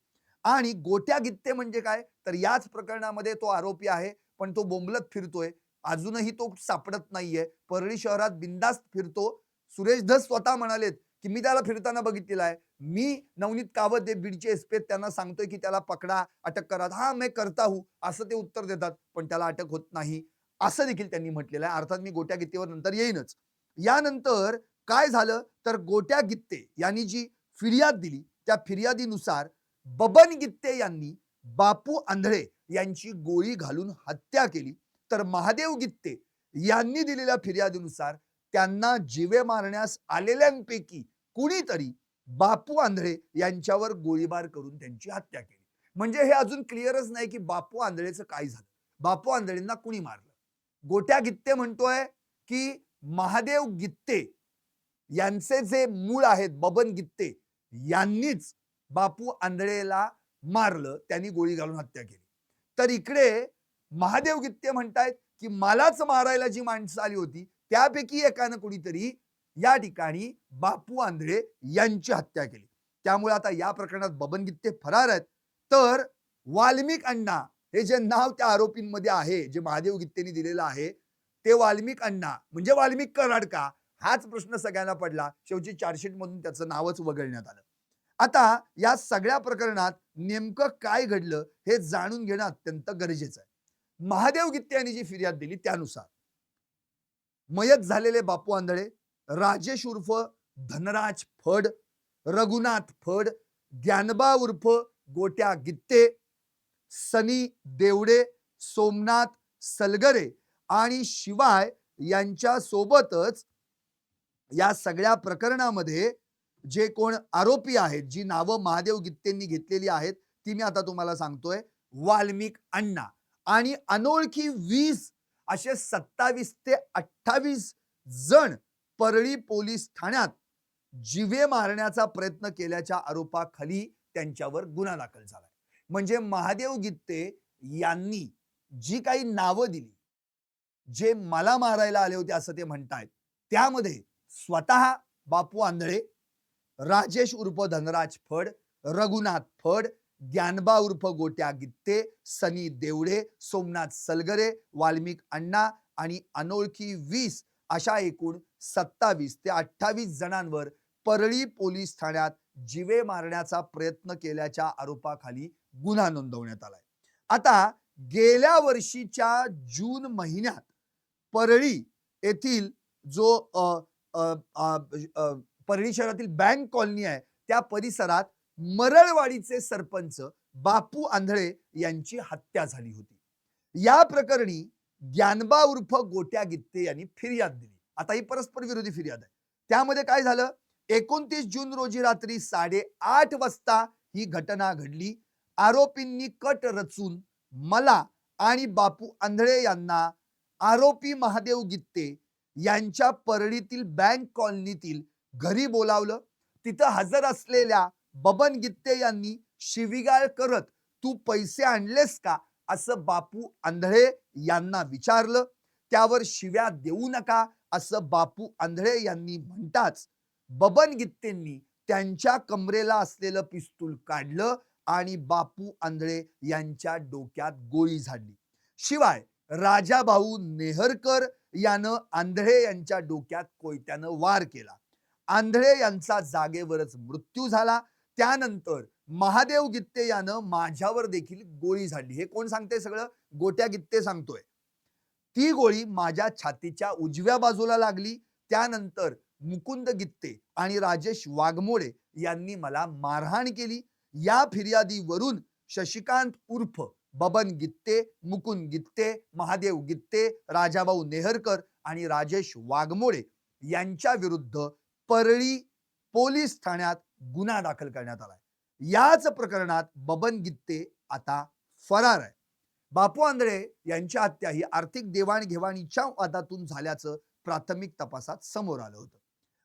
आणि गोट्या गित्ते म्हणजे काय तर याच प्रकरणामध्ये तो आरोपी आहे पण तो बोंबलत फिरतोय. अजूनही तो सापडत नाहीये. परळी शहरात बिंदास्त फिरतो. सुरेश धस स्वतः म्हणालेत की मी त्याला फिरताना बघितलेला आहे. मी नवनीत कावत जे बीडचे एसपी त्यांना सांगतोय की त्याला पकडा, अटक करा. हा मैं करता हूं असं ते उत्तर देतात पण त्याला अटक होत नाही असं देखील त्यांनी म्हटलेलं आहे. अर्थात मी गोट्या गित्तेवर नंतर येईनच. यानंतर काय झालं तर गोट्या गित्ते यांनी जी फिर्याद दिली त्या फिर्यादीनुसार बबन गित्ते यांनी बापू आंधळे यांची गोळी घालून हत्या केली, तर महादेव गित्ते यांनी दिलेल्या फिर्यादीनुसार त्यांना जीवे मारण्यास आलेल्यांपैकी कुणीतरी बापू आंधळे यांच्यावर गोळीबार करून त्यांची हत्या केली. म्हणजे हे अजून क्लिअरच नाही की बापू आंधळेचं काय झालं, बापू आंधळेंना कुणी मारलं. गोट्या गित्ते म्हणतोय की महादेव गित्ते यांचे जे मूळ आहेत बबन गित्ते यांनीच बापू आंधळेला मारलं, त्यांनी गोळी घालून हत्या केली. तर इकडे महादेव गित्ते म्हणतायत की मलाच मारायला जी माणसं आली होती त्यापैकी एकानं कुणीतरी या ठिकाणी बापू आंधळे यांची हत्या केली. त्यामुळे आता या प्रकरणात बबन गित्ते फरार आहेत. तर वाल्मिक अण्णा हे जे नाव त्या आरोपींमध्ये आहे, जे महादेव गित्तेनी दिलेलं आहे, ते वाल्मिक अण्णा म्हणजे वाल्मिक कराड का, हाच प्रश्न सगळ्यांना पडला. शेवटी चार्जशीट मधून त्याचं नावच वगळण्यात आलं. आता या सगळ्या प्रकरणात नेमकं काय घडलं हे जाणून घेणं अत्यंत गरजेचं आहे. महादेव गित्ते यांनी जी फिर्याद दिली त्यानुसार मयत झालेले बापू आंधळे, राजेश उर्फ धनराज फड, रघुनाथ फड, ज्ञानबा उर्फ गोट्या गित्ते, सनी देवडे, सोमनाथ सलगरे आणि शिवाय यांच्या सोबतच या सगळ्या प्रकरणामध्ये जे कोण आरोपी आहेत, जी नावं महादेव गित्तेंनी घेतलेली आहेत ती मी आता तुम्हाला सांगतोय. वाल्मिक अण्णा आणि अनोळखी 20 असे 27 ते 28 जण परळी पोलीस ठाण्यात जीवे मारण्याचा प्रयत्न केल्याच्या आरोपाखाली त्यांच्यावर गुन्हा दाखल झाला. म्हणजे महादेव गित्ते यांनी जी काही नावं दिली, जे मला मारायला आले होते असं ते म्हणतायत, त्यामध्ये स्वतः बापू आंधळे, राजेश उर्फ धनराज फड, रघुनाथ फड, ज्ञानबा उर्फ गोट्या गित्ते, सनी देवडे, सोमनाथ सलगरे, वाल्मिक अण्णा आणि अनोळखी 20 अशा एकूण 27 ते 28 जणांवर परळी पोलीस ठाण्यात जीवे मारण्याचा प्रयत्न केल्याच्या आरोपाखाली गुन्हा नोंदवण्यात आलाय. आता गेल्या वर्षीच्या जून महिन्यात परळी येथील जो परळी शहरातील बँक कॉलनी आहे त्या परिसरात मरळवाडीचे सरपंच बापू आंधळे यांची हत्या झाली होती. या प्रकरणी ज्ञानबा उर्फ गोट्या गित्ते यांनी फिर्याद दिली. आता ही परस्पर विरोधी फिर्याद आहे. त्यामध्ये काय झालं, 29 जून रोजी रात्री 8:30 वाजता ही घटना घडली. आरोपींनी कट रचून मला आणि बापू आंधळे यांना आरोपी महादेव गित्ते यांच्या परळीतील बँक कॉलनीतील घरी बोलावलं. तिथं हजर असलेल्या बबन गित्ते यांनी शिवीगाळ करत तू पैसे आणलेस का असं बापू आंधळे यांना विचारलं. त्यावर शिव्या देऊ नका असं बापू आंधळे यांनी म्हणताच बबन गित्तेंनी त्यांच्या कमरेला असलेलं पिस्तूल काढलं आणि बापू आंधळे यांच्या डोक्यात गोळी झाडली. शिवाय राजाभाऊ नेहरकर यानं आंधळे यांच्या डोक्यात कोयत्यानं वार केला. आंधळे यांचा जागेवरच मृत्यू झाला. त्यानंतर महादेव गित्ते यानं माझ्यावर देखील गोळी झाडली. हे कोण सांगते सगळं? गोट्या गित्ते सांगतोय. ती गोळी माझ्या छातीच्या उजव्या बाजूला लागली. त्यानंतर मुकुंद गित्ते आणि राजेश वाघमोडे यांनी मला मारहाण केली. या फिर्यादीवरून शशिकांत उर्फ बबन गित्ते, मुकुंद गित्ते, महादेव गित्ते, राजाभाऊ नेहरकर आणि राजेश वाघमोडे यांच्या विरुद्ध परळी पोलीस ठाण्यात गुन्हा दाखल करण्यात आलाय. याच प्रकरणात बबन गित्ते आता फरार आहे. बापू आंधळे यांची हत्या ही आर्थिक देवाणघेवाणीच्या वादातून झाल्याचं प्राथमिक तपासात समोर आलं होतं.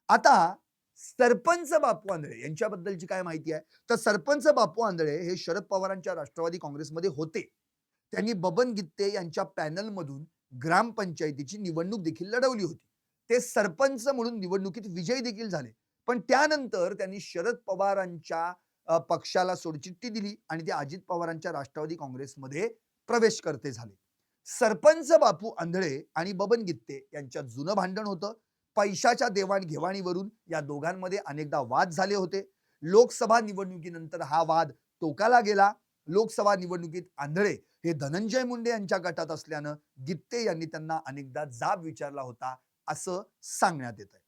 आता सरपंच बापू आंधळे यांच्याबद्दलची काय माहिती आहे तर सरपंच बापू आंधळे हे शरद पवारांच्या राष्ट्रवादी काँग्रेसमध्ये होते. त्यांनी बबन गित्ते यांच्या पॅनल मधून ग्रामपंचायतीची निवडणूक देखील लढवली होती. ते सरपंच म्हणून निवडणुकीत विजयी देखील झाले. पण त्यानंतर त्यांनी शरद पवारांच्या पक्षाला सोडचिठ्ठी दिली आणि ते अजित पवारांच्या राष्ट्रवादी काँग्रेसमध्ये प्रवेश करते झाले. सरपंच बापू आंधळे आणि बबन गित्ते यांच्यात जुनं भांडण होतं. पैशाच्या देवाणघेवाणीवरून या दोघांमध्ये अनेकदा वाद झाले होते. लोकसभा निवडणुकीनंतर हा वाद टोकाला गेला. लोकसभा निवडणुकीत आंधळे हे धनंजय मुंडे यांच्या गटात असल्यानं गित्ते यांनी त्यांना अनेकदा जाब विचारला होता असं सांगण्यात येत आहे.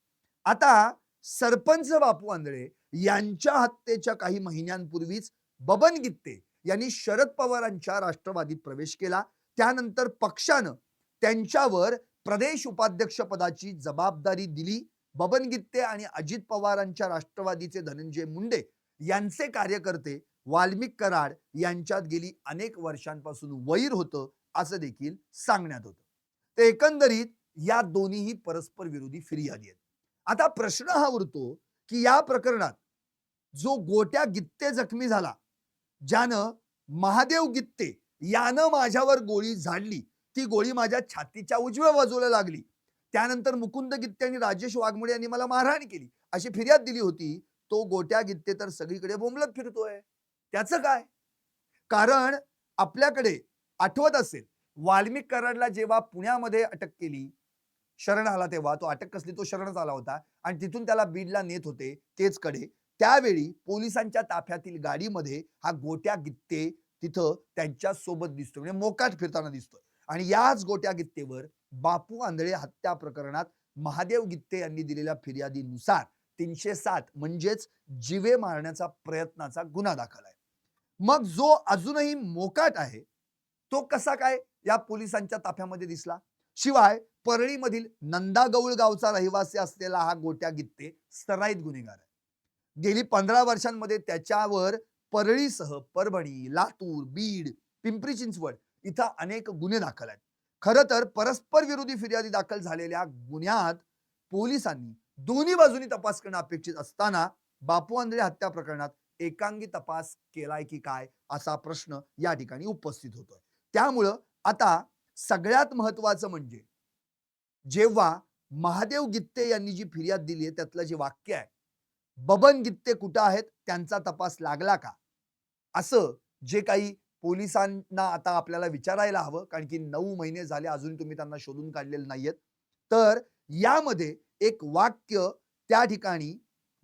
आता सरपंच बापू आंधळे यांच्या हत्येच्या काही महिन्यांपूर्वीच बबन गित्ते यांनी शरद पवारांच्या राष्ट्रवादीत प्रवेश केला. त्यानंतर पक्षानं त्यांच्यावर प्रदेश उपाध्यक्ष पदाची जबाबदारी दिली. बबन गित्ते आणि अजित पवारांच्या राष्ट्रवादीचे धनंजय मुंडे यांचे कार्यकर्ते वाल्मिक कराड यांच्यात गेली अनेक वर्षांपासून वैर होतं असं देखील सांगण्यात होतं. तर एकंदरीत या दोन्हीही परस्पर विरोधी फिर्यादी आहेत. आता प्रश्न हा उरतो की या प्रकरणात जो गोट्या गित्ते जखमी झाला, ज्यानं महादेव गित्ते यानं माझ्यावर गोळी झाडली, ती गोळी माझ्या छातीच्या उजव्या बाजूला लागली, त्यानंतर मुकुंद गित्ते आणि राजेश वाघमोडे यांनी मला मारहाण केली अशी फिर्याद दिली होती. तो गोट्या गित्ते तर सगळीकडे बोंबलत फिरतोय. त्याचं काय? कारण आपल्याकडे आठवत असेल, वाल्मिक कराडला जेव्हा पुण्यामध्ये अटक केली, शरण आला तेव्हा तो अटक कसली, तो शरणच आला होता आणि तिथून त्याला बीडला नेत होते केजकडे. त्यावेळी पोलिसांच्या ताफ्यातील गाडीमध्ये हा गोट्या गित्ते तिथं त्यांच्या सोबत दिसतोय, म्हणजे मोकाट फिरताना दिसतोय. आणि याच गोट्या गित्तेवर बापू आंधळे हत्या प्रकरणात महादेव गित्ते यांनी दिलेल्या फिर्यादीनुसार 307 म्हणजेच जीवे मारण्याचा प्रयत्नाचा गुन्हा दाखल आहे. मग जो अजूनही मोकाट आहे तो कसा काय या पोलिसांच्या ताफ्यामध्ये दिसला? शिवाय परळीमधील नंदागौळ गावचा रहिवासी असलेला हा गोट्या गित्ते सराईत गुन्हेगार आहे. गेली 15 वर्षांमध्ये त्याच्यावर परळीसह परभणी, लातूर, बीड, पिंपरी चिंचवड इथं अनेक गुन्हे दाखल आहेत. खरं तर परस्पर विरोधी फिर्यादी दाखल झालेल्या गुन्ह्यात पोलिसांनी दोन्ही बाजूनी तपास करणं अपेक्षित असताना बापू आंधळे हत्या प्रकरणात एकांगी तपास केलाय की काय असा प्रश्न या ठिकाणी उपस्थित होतोय. त्यामुळं आता सगळ्यात महत्वाचं म्हणजे जेव्हा महादेव गित्ते यांनी जी फिर्याद दिली आहे त्यातलं जे वाक्य आहे, बबन गित्ते कुठं आहेत, त्यांचा तपास लागला का, असं जे काही पोलिसांना आता आपल्याला विचारायला हवं. कारण की 9 महिने झाले अजून तुम्ही त्यांना शोधून काढलेले नाहीयेत. तर यामध्ये एक वाक्य त्या ठिकाणी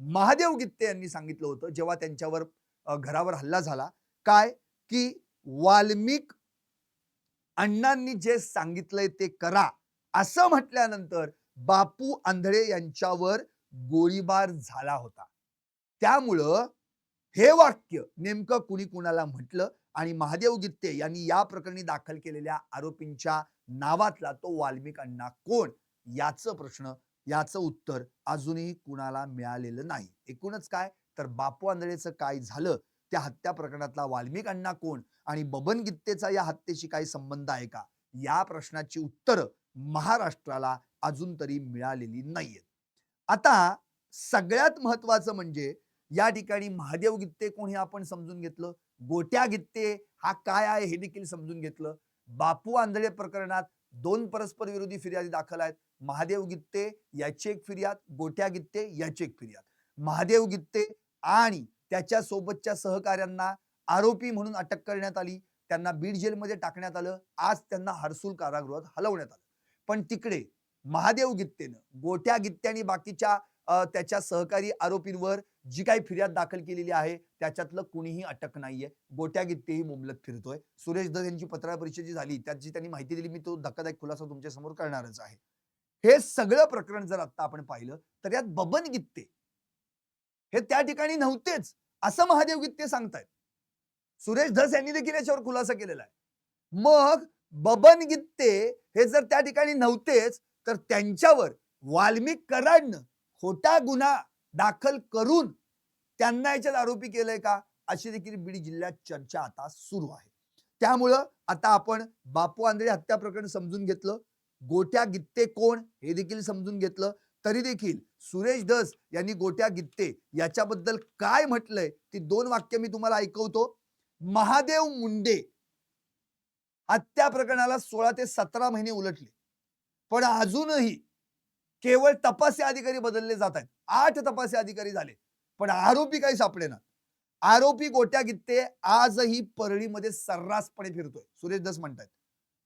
महादेव गित्ते यांनी सांगितलं होतं जेव्हा त्यांच्यावर घरावर हल्ला झाला. काय की वाल्मिक अण्णांनी जे सांगितलंय ते करा असं म्हटल्यानंतर बापू आंधळे यांच्यावर गोळीबार झाला होता. त्यामुळं हे वाक्य नेमकं कुणी कुणाला म्हटलं आणि महादेव गित्ते यांनी या प्रकरणी दाखल केलेल्या आरोपींच्या नावातला तो वाल्मिक अण्णा कोण, याचं उत्तर अजूनही कुणाला मिळालेलं नाही. एकूणच काय तर बापू आंधळेचं काय झालं, त्या हत्या प्रकरणातला वाल्मिक अण्णा कोण आणि बबन गित्तेचा या हत्येशी काही संबंध आहे का, या प्रश्नाची उत्तरं महाराष्ट्राला अजून तरी मिळालेली नाहीयेत. आता सगळ्यात महत्वाचं म्हणजे या ठिकाणी महादेव गित्ते कोण हे आपण समजून घेतलं, गोट्या गित्ते हा काय आहे हे देखील समजून घेतलं. बापू आंधळे प्रकरणात 2 परस्पर विरोधी फिर्यादी दाखल आहेत. महादेव गित्ते याची एक फिर्याद, गोट्या गित्ते याची एक फिर्याद. महादेव गित्ते आणि त्याच्या सोबतच्या सहकाऱ्यांना आरोपी म्हणून अटक करण्यात आली, त्यांना बीड जेलमध्ये टाकण्यात आलं. आज त्यांना हर्सुल कारागृहात हलवण्यात आलं. पण तिकडे महादेव गित्तेनं गोट्या गित्ते आणि बाकीच्या त्याच्या सहकारी आरोपींवर जी काही फिर्याद दाखल केलेली आहे त्याच्यातलं कुणीही अटक नाहीये. गोट्या गित्तेही बोंबलत फिरतोय. सुरेश धस यांची पत्रकार परिषद जी झाली त्याची त्यांनी माहिती दिली, मी तो धक्कादायक खुलासा तुमच्या समोर करणारच आहे. हे सगळं प्रकरण जर आता आपण पाहिलं तर यात बबन गित्ते हे त्या ठिकाणी नव्हतेच असं महादेव गित्ते सांगतायत. सुरेश धस यांनी देखील याच्यावर खुलासा केलेला आहे. मग बबन गित्ते हे जर त्या ठिकाणी नव्हतेच तर त्यांच्यावर वाल्मिक कराडनं खोटा गुन्हा दाखल करून त्यांना याच्यात आरोपी केलंय का, अशी देखील बीड जिल्ह्यात चर्चा आता सुरू आहे. त्यामुळं आता आपण बापू आंधळे हत्या प्रकरण समजून घेतलं, गोट्या गित्ते कोण हे देखील समजून घेतलं. तरी देखील सुरेश धस यांनी गोट्या गित्ते याच्याबद्दल काय म्हटलंय ती 2 वाक्य मी तुम्हाला ऐकवतो. महादेव मुंडे हत्या प्रकरणाला 16 ते 17 महिने उलटले, पण अजूनही केवळ तपासी अधिकारी बदलले जात आहेत. 8 तपासी अधिकारी झाले, पण आरोपी काही सापडेना. आरोपी गोट्या गित्ते आजही परळीमध्ये सर्रासपणे फिरतोय, सुरेश धस म्हणतात.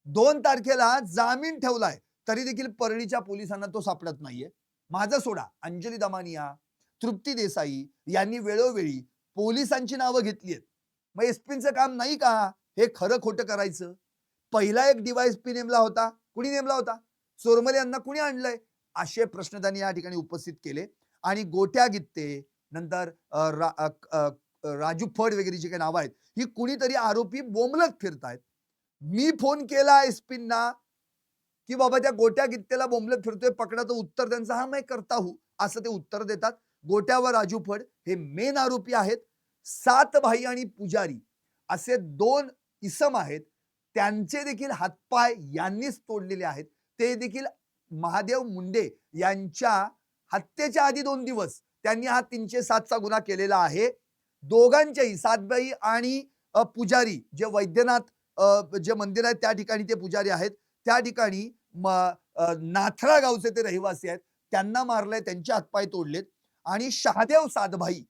2 तारखेला जामीन ठेवलाय तरी देखील परळीच्या पोलिसांना तो सापडत नाहीये. माझं सोडा, अंजली दमानिया, तृप्ती देसाई यांनी वेळोवेळी पोलिसांची नावं घेतली आहेत. मग एसपींचं काम नाही का हे खरं खोटं करायचं? पहिला एक डीवायएसपी नेमला होता, कुणी नेमला होता? चोरमले यांना कुणी आणलंय? असे प्रश्न त्यांनी या ठिकाणी उपस्थित केले. आणि गोट्या गित्ते, नंतर राजू फड वगैरे जी काही नावं आहेत, ही कुणीतरी आरोपी बोंबलत फिरतायत. मी फोन केला एसपींना, की बाबा त्या गोट्या गित्तेला बोंबलत फिरतोय, पकडा. तर उत्तर त्यांचं, "हां, मैं करता हूं." असं ते उत्तर देतात. गोट्या व राजू फड हे मेन आरोपी आहेत. सातभाई आणि पुजारी असे 2 इसम आहेत. त्यांचे देखील हातपाय यांनीच तोडलेले आहेत. ते देखील महादेव मुंडे यांच्या हत्येच्या आधी 2 दिवस त्यांनी हा 307 चा गुन्हा केलेला आहे. दोघांचेही सातभाई आणि पुजारी जे वैद्यनाथ जे मंदिर आहे त्या ठिकाणी ते पुजारी आहेत. त्या ठिकाणी नाथळा गावचे ते रहिवासी आहेत. त्यांना मारलंय, त्यांचे हातपाय तोडलेत. आणि शहादेव सातभाई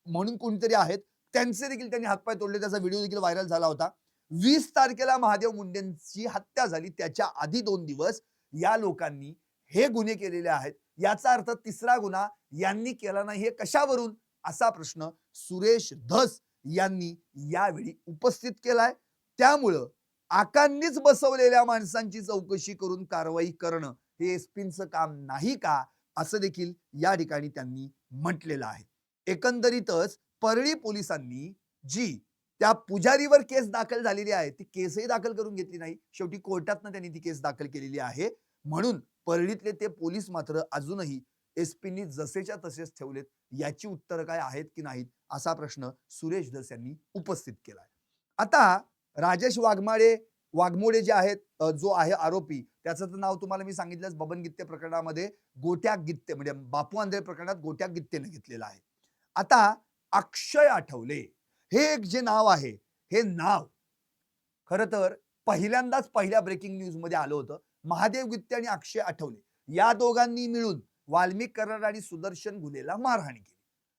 म्हणून कोणीतरी आहेत, त्यांचे देखील त्यांनी हातपाय तोडले. त्याचा व्हिडिओ देखील व्हायरल झाला होता. 20 तारखेला महादेव मुंडेंची हत्या झाली. त्याच्या आधी 2 दिवस या लोकांनी हे गुन्हे केलेले आहेत. याचा अर्थ तिसरा गुन्हा यांनी केला नाही. हे कशावरून असा प्रश्न सुरेश धस यांनी यावेळी उपस्थित केलाय. त्यामुळं आकांनीच बसवलेल्या माणसांची चौकशी करून कारवाई करणं हे एसपींचं काम नाही का, असं देखील या ठिकाणी त्यांनी म्हटलेलं आहे. एकंदरीतच परळी पोलिसांनी जी त्या पुजारीवर केस दाखल झालेली आहे, ती केसही दाखल करून घेतली नाही. शेवटी कोर्टातनं त्यांनी ती केस दाखल केलेली आहे. म्हणून परळीतले ते पोलीस मात्र अजूनही एसपींनी जसेच्या तसेच ठेवलेत. याची उत्तरं काय आहेत की नाहीत, असा प्रश्न सुरेश धस यांनी उपस्थित केलाय. आता राजेश वाघमोडे जे आहेत, जो आहे आरोपी, त्याचं तर नाव तुम्हाला मी सांगितलंच. बबन गित्ते प्रकरणामध्ये गोट्या गित्ते म्हणजे बापू आंधळे प्रकरणात गोट्या गित्तेने घेतलेलं आहे. आता अक्षय आठवले हे एक जे नाव आहे, हे नाव खरं तर पहिल्यांदाच पहिल्या ब्रेकिंग न्यूज मध्ये आलं होतं. महादेव गित्ते आणि अक्षय आठवले या दोघांनी मिळून वाल्मिक कराड आणि सुदर्शन घुलेला मारहाण केली.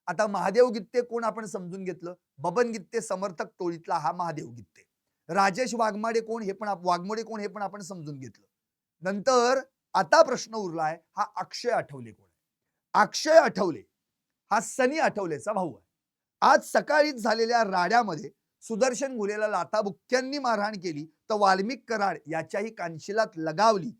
आता महादेव गित्ते कोण आपण समजून घेतलं. बबन गित्ते समर्थक टोळीतला हा महादेव गित्ते. राजेश वाघमोडे कोण हे पण आपण समजून घेतलं. नंतर आता प्रश्न उरलाय, हा अक्षय आठवले कोण आहे. अक्षय आठवले हा सनी आठवलेचा भाऊ आहे. आज सकाळीच झालेल्या राड्यामध्ये सुदर्शन घुलेला लाथाबुक्क्यांनी मारहाण केली, तर वाल्मिक कराड याच्याही कानशिलात लगावली,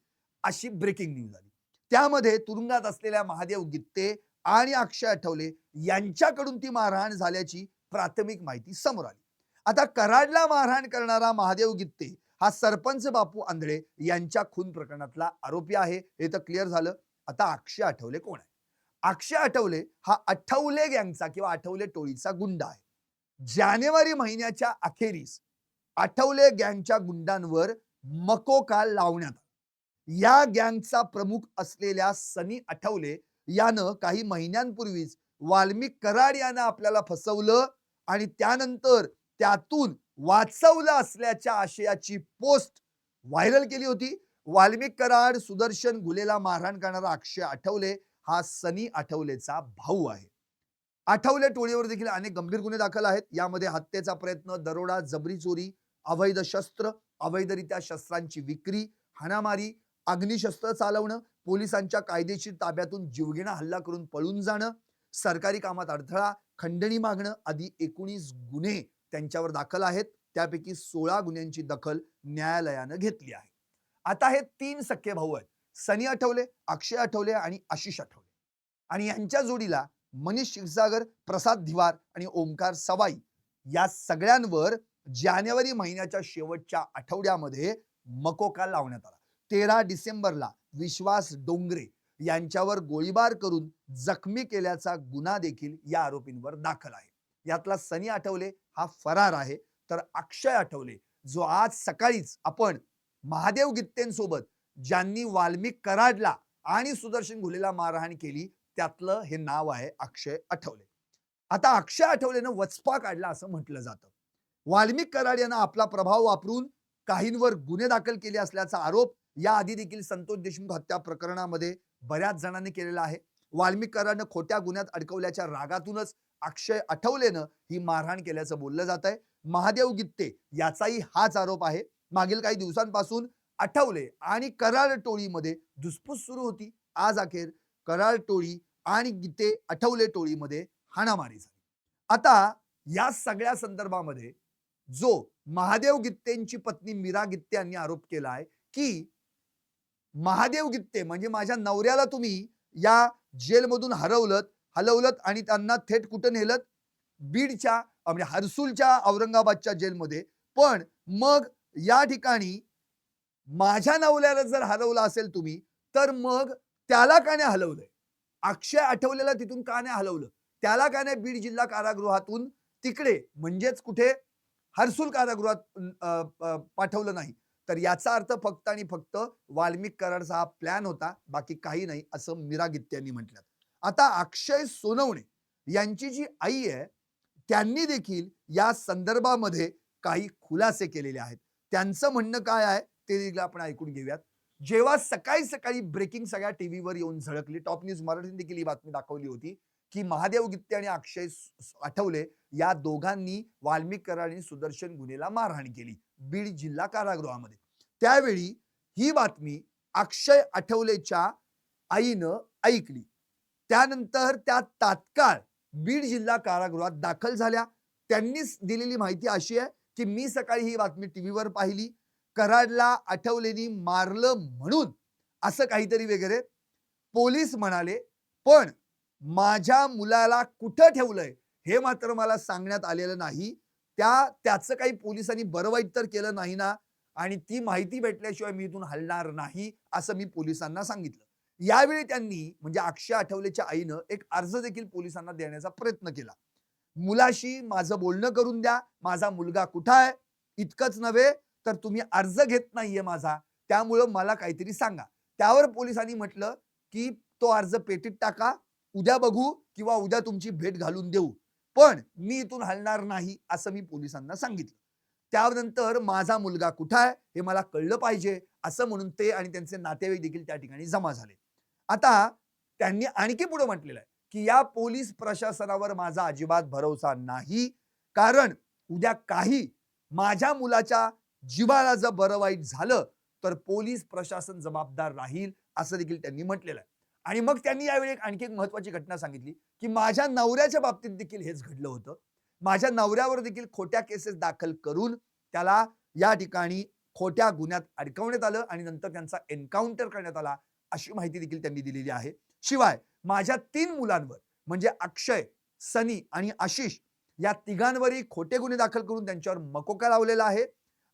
अशी ब्रेकिंग न्यूज आली. त्यामध्ये तुरुंगात असलेल्या महादेव गित्ते आणि अक्षय आठवले यांच्याकडून ती मारहाण झाल्याची प्राथमिक माहिती समोर आली. आता कराडला मारहाण करणारा महादेव गित्ते हा सरपंच बापू आंधळे यांच्या खून प्रकरणातला आरोपी आहे, हे तर क्लिअर झालं. आता अक्षय आठवले कोण आहे. अक्षय आठवले हा आठवले गँगचा किंवा आठवले टोळीचा गुंडा आहे. जानेवारी महिन्याच्या अखेरीस आठवले गँगच्या गुंडांवर मकोका लावण्यात आला. या गँगचा प्रमुख असलेल्या सनी आठवले यानं काही महिन्यांपूर्वीच वाल्मिक कराड यानं आपल्याला फसवलं आणि त्यानंतर त्यातून वाचवलं असल्याच्या आशयाची पोस्ट व्हायरल केली होती. वाल्मिक कराड, सुदर्शन घुलेला मारहाण करणारा अक्षय आठवले हा सनी आठवलेचा भाऊ आहे. आठवले टोळीवर देखील अनेक गंभीर गुन्हे दाखल आहेत. यामध्ये हत्येचा प्रयत्न, दरोडा, जबरी चोरी, अवैध शस्त्र, अवैधरित्या शस्त्रांची विक्री, हाणामारी, अग्निशस्त्र चालवणं, पोलिसांच्या कायदेशीर ताब्यातून जीवघेणा हल्ला करून पळून जाणं, सरकारी कामात अडथळा, खंडणी मागणं आदी 19 गुन्हे त्यांच्यावर दाखल आहेत. त्यापैकी 16 गुन्ह्यांची दखल न्यायालयानं घेतली आहे. आता हे 3 सख्खे भाऊ आहेत. सनी आठवले, अक्षय आठवले आणि आशिष आठवले. आणि यांच्या जोडीला मनीष क्षीरसागर, प्रसाद धिवार आणि ओमकार सवाई या सगळ्यांवर जानेवारी महिन्याच्या शेवटच्या आठवड्यामध्ये मकोका लावण्यात आला. 13 डिसेंबरला विश्वास डोंगरे यांच्यावर गोळीबार करून जखमी केल्याचा गुन्हा देखील या आरोपींवर दाखल आहे. यातला सनी आठवले हा फरार आहे, तर अक्षय आठवले जो आज सकाळीच आपण महादेव गित्तेंसोबत ज्यांनी वाल्मिक कराडला आणि सुदर्शन घुलेला मारहाण केली, त्यातलं हे नाव आहे अक्षय आठवले. आता अक्षय आठवलेनं वचपा काढला असं म्हटलं जातं. वाल्मिक कराड यांना आपला प्रभाव वापरून काहींवर गुन्हे दाखल केले असल्याचा आरोप या आधी देखील संतोष देशमुख हत्या प्रकरणामध्ये बऱ्याच जणांनी केलेला आहे. वाल्मिक कराडनं खोट्या गुन्ह्यात अडकवल्याच्या रागातूनच अक्षय आठवलेनं ही मारहाण केल्याचं बोललं जात आहे. महादेव गित्ते याचाही हाच आरोप आहे. मागील काही दिवसांपासून आठवले आणि कराड टोळीमध्ये धुसफूस सुरू होती. आज अखेर कराड टोळी आणि गित्ते आठवले टोळीमध्ये हाणामारी झाली. आता या सगळ्या संदर्भामध्ये जो महादेव गित्तेंची पत्नी मीरा गित्ते यांनी आरोप केला आहे की महादेव गित्ते म्हणजे माझ्या नवऱ्याला तुम्ही या जेलमधून हलवलत आणि त्यांना थेट कुठं नेलं? बीडच्या म्हणजे हर्सुलच्या औरंगाबादच्या जेलमध्ये. पण मग या ठिकाणी माझ्या नवऱ्याला जर हलवलं असेल तुम्ही, तर मग त्याला का नाही हलवलंय? अक्षय आठवलेला तिथून का नाही हलवलं? त्याला का नाही बीड जिल्हा कारागृहातून तिकडे म्हणजेच कुठे हर्सुल कारागृहात पाठवलं नाही? तर याचा अर्थ फक्त आणि फक्त वाल्मिक कराडचा हा प्लॅन होता, बाकी काही नाही, असं मीरा गित्ते यांनी म्हटलं. आता अक्षय सोनवणे यांची जी आई आहे, त्यांनी देखील या संदर्भामध्ये काही खुलासे केलेले आहेत. त्यांचं म्हणणं काय आहे ते देखील आपण ऐकून घेऊयात. जेव्हा सकाळी ब्रेकिंग सगळ्या टीव्हीवर येऊन झळकली, टॉप न्यूज मराठीने देखील ही बातमी दाखवली होती, की महादेव गित्ते आणि अक्षय आठवले या दोघांनी वाल्मिक कराड आणि सुदर्शन गुन्हेला मारहाण केली बीड जिल्हा कारागृहामध्ये. त्यावेळी ही बातमी अक्षय आठवलेच्या आईनं ऐकली. त्यानंतर त्या तात्काळ बीड जिल्हा कारागृहात दाखल झाल्या. त्यांनीच दिलेली माहिती अशी आहे, की मी सकाळी ही बातमी टीव्हीवर पाहिली. कराडला आठवलेनी मारलं म्हणून असं काहीतरी वगैरे पोलीस म्हणाले. पण माझ्या मुलाला कुठं ठेवलंय हे मात्र मला सांगण्यात आलेलं नाही. त्याचं काही पोलिसांनी बरं वाईट तर केलं नाही ना, आणि ती माहिती भेटल्याशिवाय मी इथून हलणार नाही असं मी पोलिसांना सांगितलं. यावेळी त्यांनी म्हणजे अक्षय आठवलेच्या आईनं एक अर्ज देखील पोलिसांना देण्याचा प्रयत्न केला. मुलाशी माझं बोलणं करून द्या, माझा मुलगा कुठं आहे? इतकंच नव्हे तर तुम्ही अर्ज घेत नाहीये माझा, त्यामुळं मला काहीतरी सांगा. त्यावर पोलिसांनी म्हटलं, की तो अर्ज पेटीत टाका, उद्या बघू किंवा उद्या तुमची भेट घालून देऊ. पण मी इथून हलणार नाही असं मी पोलिसांना सांगितलं. त्यानंतर माझा मुलगा कुठं आहे हे मला कळलं पाहिजे असं म्हणून ते आणि त्यांचे नातेवाईक देखील त्या ठिकाणी जमा झाले. आता त्यांनी आणखी पुढे म्हटलेलं आहे, की या पोलीस प्रशासनावर माझा अजिबात भरोसा नाही, कारण उद्या काही माझ्या मुलाच्या जीवाला जर बरं वाईट झालं तर पोलीस प्रशासन जबाबदार राहील असं देखील त्यांनी म्हटलेलं आहे. आणि मग त्यांनी यावेळी आणखी एक महत्त्वाची घटना सांगितली, की माझ्या नवऱ्याच्या बाबतीत देखील हेच घडलं होतं. माझ्या नवऱ्यावर देखील खोट्या केसेस दाखल करून त्याला या ठिकाणी खोट्या गुन्ह्यात अडकवण्यात आलं आणि नंतर त्यांचा एन्काउंटर करण्यात आला, अशी माहिती देखील त्यांनी दिलेली आहे. शिवाय माझ्या 3 मुलांवर म्हणजे अक्षय, सनी आणि आशिष या तिघांवरही खोटे गुन्हे दाखल करून त्यांच्यावर मकोका लावलेला आहे.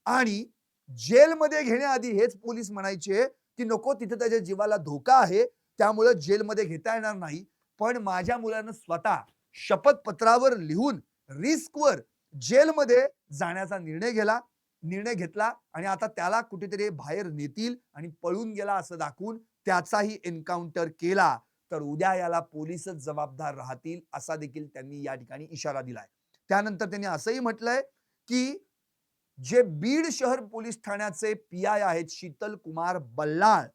आणि जेलमध्ये घेण्याआधी हेच पोलीस म्हणायचे, की नको तिथे त्याच्या जीवाला धोका आहे, त्यामुळे जेलमध्ये घेता येणार नाही. पण माझ्या मुलानं स्वतः शपथपत्रावर लिहून रिस्कवर जेलमध्ये जाण्याचा निर्णय घेतला आणि आता त्याला कुठेतरी बाहेर नेतील आणि पळून गेला असं दाखवून त्याचाही एन्काउंटर केला तर उद्या याला पोलीसच जबाबदार राहतील असा देखील त्यांनी या ठिकाणी इशारा दिलाय. त्यानंतर त्यांनी असंही म्हटलंय, की जे बीड शहर पोलीस ठाण्याचे पीआय आहेत शीतल कुमार बल्लाळ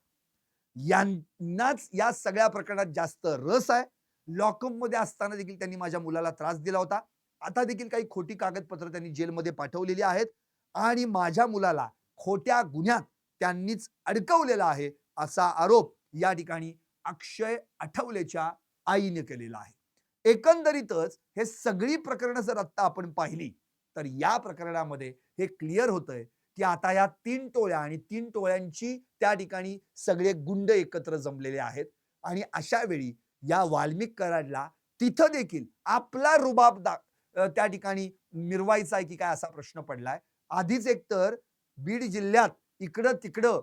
यांनाच या सगळ्या प्रकरणात जास्त रस आहे. लॉकअप मध्ये असताना देखील त्यांनी माझ्या मुलाला त्रास दिला होता. आता देखील काही खोटी कागदपत्र त्यांनी जेलमध्ये पाठवलेली आहेत आणि माझ्या मुलाला खोट्या गुन्ह्यात त्यांनीच अडकवलेला आहे असा आरोप या ठिकाणी अक्षय आठवलेच्या आईने केलेला आहे. एकंदरीतच हे सगळी प्रकरणं जर आता आपण पाहिली तर या प्रकरणामध्ये हे क्लिअर होतंय, की आता या 3 टोळ्या आणि 3 टोळ्यांची त्या ठिकाणी सगळे गुंड एकत्र जमलेले आहेत आणि अशा वेळी या वाल्मिक कराडला तिथं देखील आपला रुबाब त्या ठिकाणी मिरवायचा आहे की काय असा प्रश्न पडलाय. आधीच एकतर बीड जिल्ह्यात इकडं तिकडं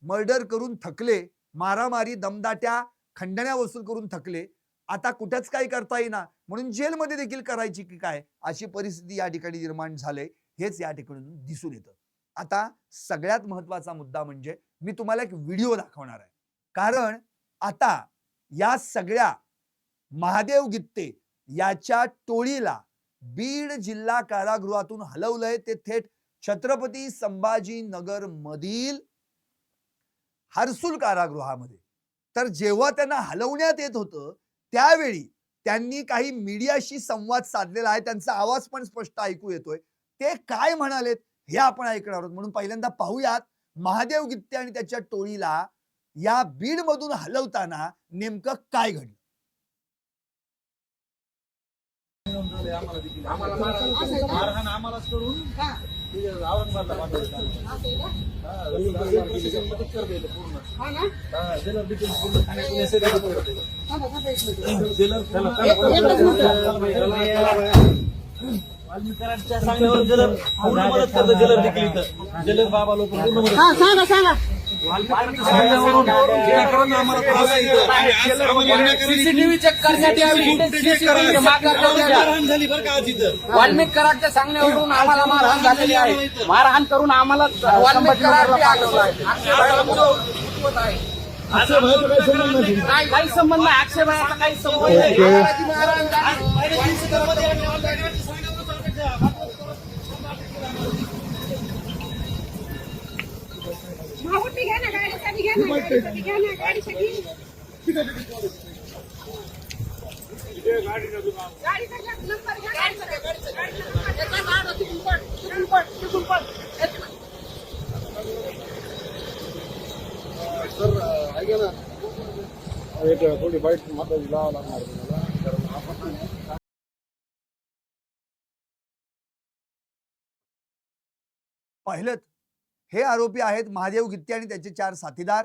मर्डर करून थकले, मारामारी दमदाट्या खंडण्या वसूल करून थकले. आता कुठेच काही करता येईना म्हणून जेलमध्ये देखील करायची की काय अशी परिस्थिती या ठिकाणी निर्माण झाले, हेच या ठिकाणी दिसून येतं. आता सगळ्यात महत्वाचा मुद्दा म्हणजे मी तुम्हाला एक व्हिडिओ दाखवणार आहे. कारण आता या सगळ्या महादेव गित्ते याच्या टोळीला बीड जिल्हा कारागृहातून हलवलंय ते थेट छत्रपती संभाजीनगर मधील हर्सुल कारागृहामध्ये. तर जेव्हा त्यांना हलवण्यात येत होतं त्यावेळी त्यांनी काही मीडियाशी संवाद साधलेला आहे. त्यांचा आवाज पण स्पष्ट ऐकू येतोय. ते काय म्हणालेत हे आपण ऐकणार आहोत. म्हणून पहिल्यांदा पाहूयात महादेव गित्ते आणि त्याच्या टोळीला या बीड मधून हलवताना नेमकं काय घडलं. मारहाण आम्हालाच करून वाल्मिकरांच्या सांगण्यावर जलद पूर्ण मदत करतं. जलद देखील इथं जलद बाबा लोक पूर्ण मदत सांगा सीसीटीव्ही चेक करण्यात यावी. झाली बरं का आज इथं. वाल्मिक कराडच्या सांगण्यावरून आम्हाला मारहाण झालेली आहे. मारहाण करून आम्हाला वाल्मिक कराड काही संबंध नाही. आक्षेपाचा काही संबंध घ्या ना गाडीसाठी घ्या ना गाडीसाठी ऐका ना थोडी बाईट माता लावा लागणार तुम्हाला कारण आपण पाहिलं हे आरोपी आहेत महादेव गित्ते आणि त्याचे 4 साथीदार.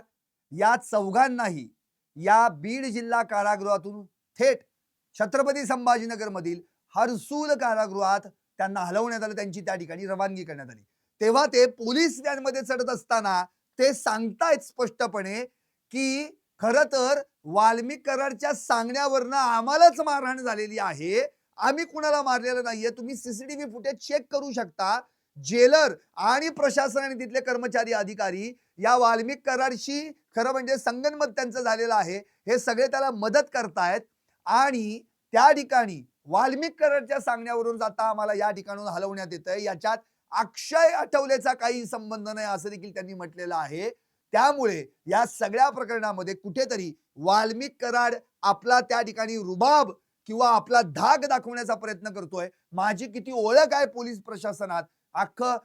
या चौघांनाही या बीड जिल्हा कारागृहातून थेट छत्रपती संभाजीनगर मधील हर्सूल कारागृहात त्यांना हलवण्यात आलं. त्यांची त्या ठिकाणी रवानगी करण्यात आली. तेव्हा ते पोलीस व्हॅनमध्ये चढत असताना ते सांगतायत स्पष्टपणे की खरं तर वाल्मिक कराडच्या सांगण्यावरनं आम्हालाच मारहाण झालेली आहे. आम्ही कुणाला मारलेलं नाहीये. तुम्ही सीसीटीव्ही फुटेज चेक करू शकता. जेलर आणि प्रशासन आणि तिथले कर्मचारी अधिकारी या वाल्मिक कराडशी खरं म्हणजे संगनमत त्यांचं झालेलं आहे. हे सगळे त्याला मदत करतायत आणि त्या ठिकाणी वाल्मिक कराडच्या सांगण्यावरून जाता आम्हाला या ठिकाणून हलवण्यात येतंय. याच्यात अक्षय आठवलेचा काही संबंध नाही असं देखील त्यांनी म्हटलेलं आहे. त्यामुळे या सगळ्या प्रकरणामध्ये कुठेतरी वाल्मिक कराड आपला त्या ठिकाणी रुबाब किंवा आपला धाक दाखवण्याचा प्रयत्न करतोय. माझी किती ओळख आहे पोलीस प्रशासनात. अख्खं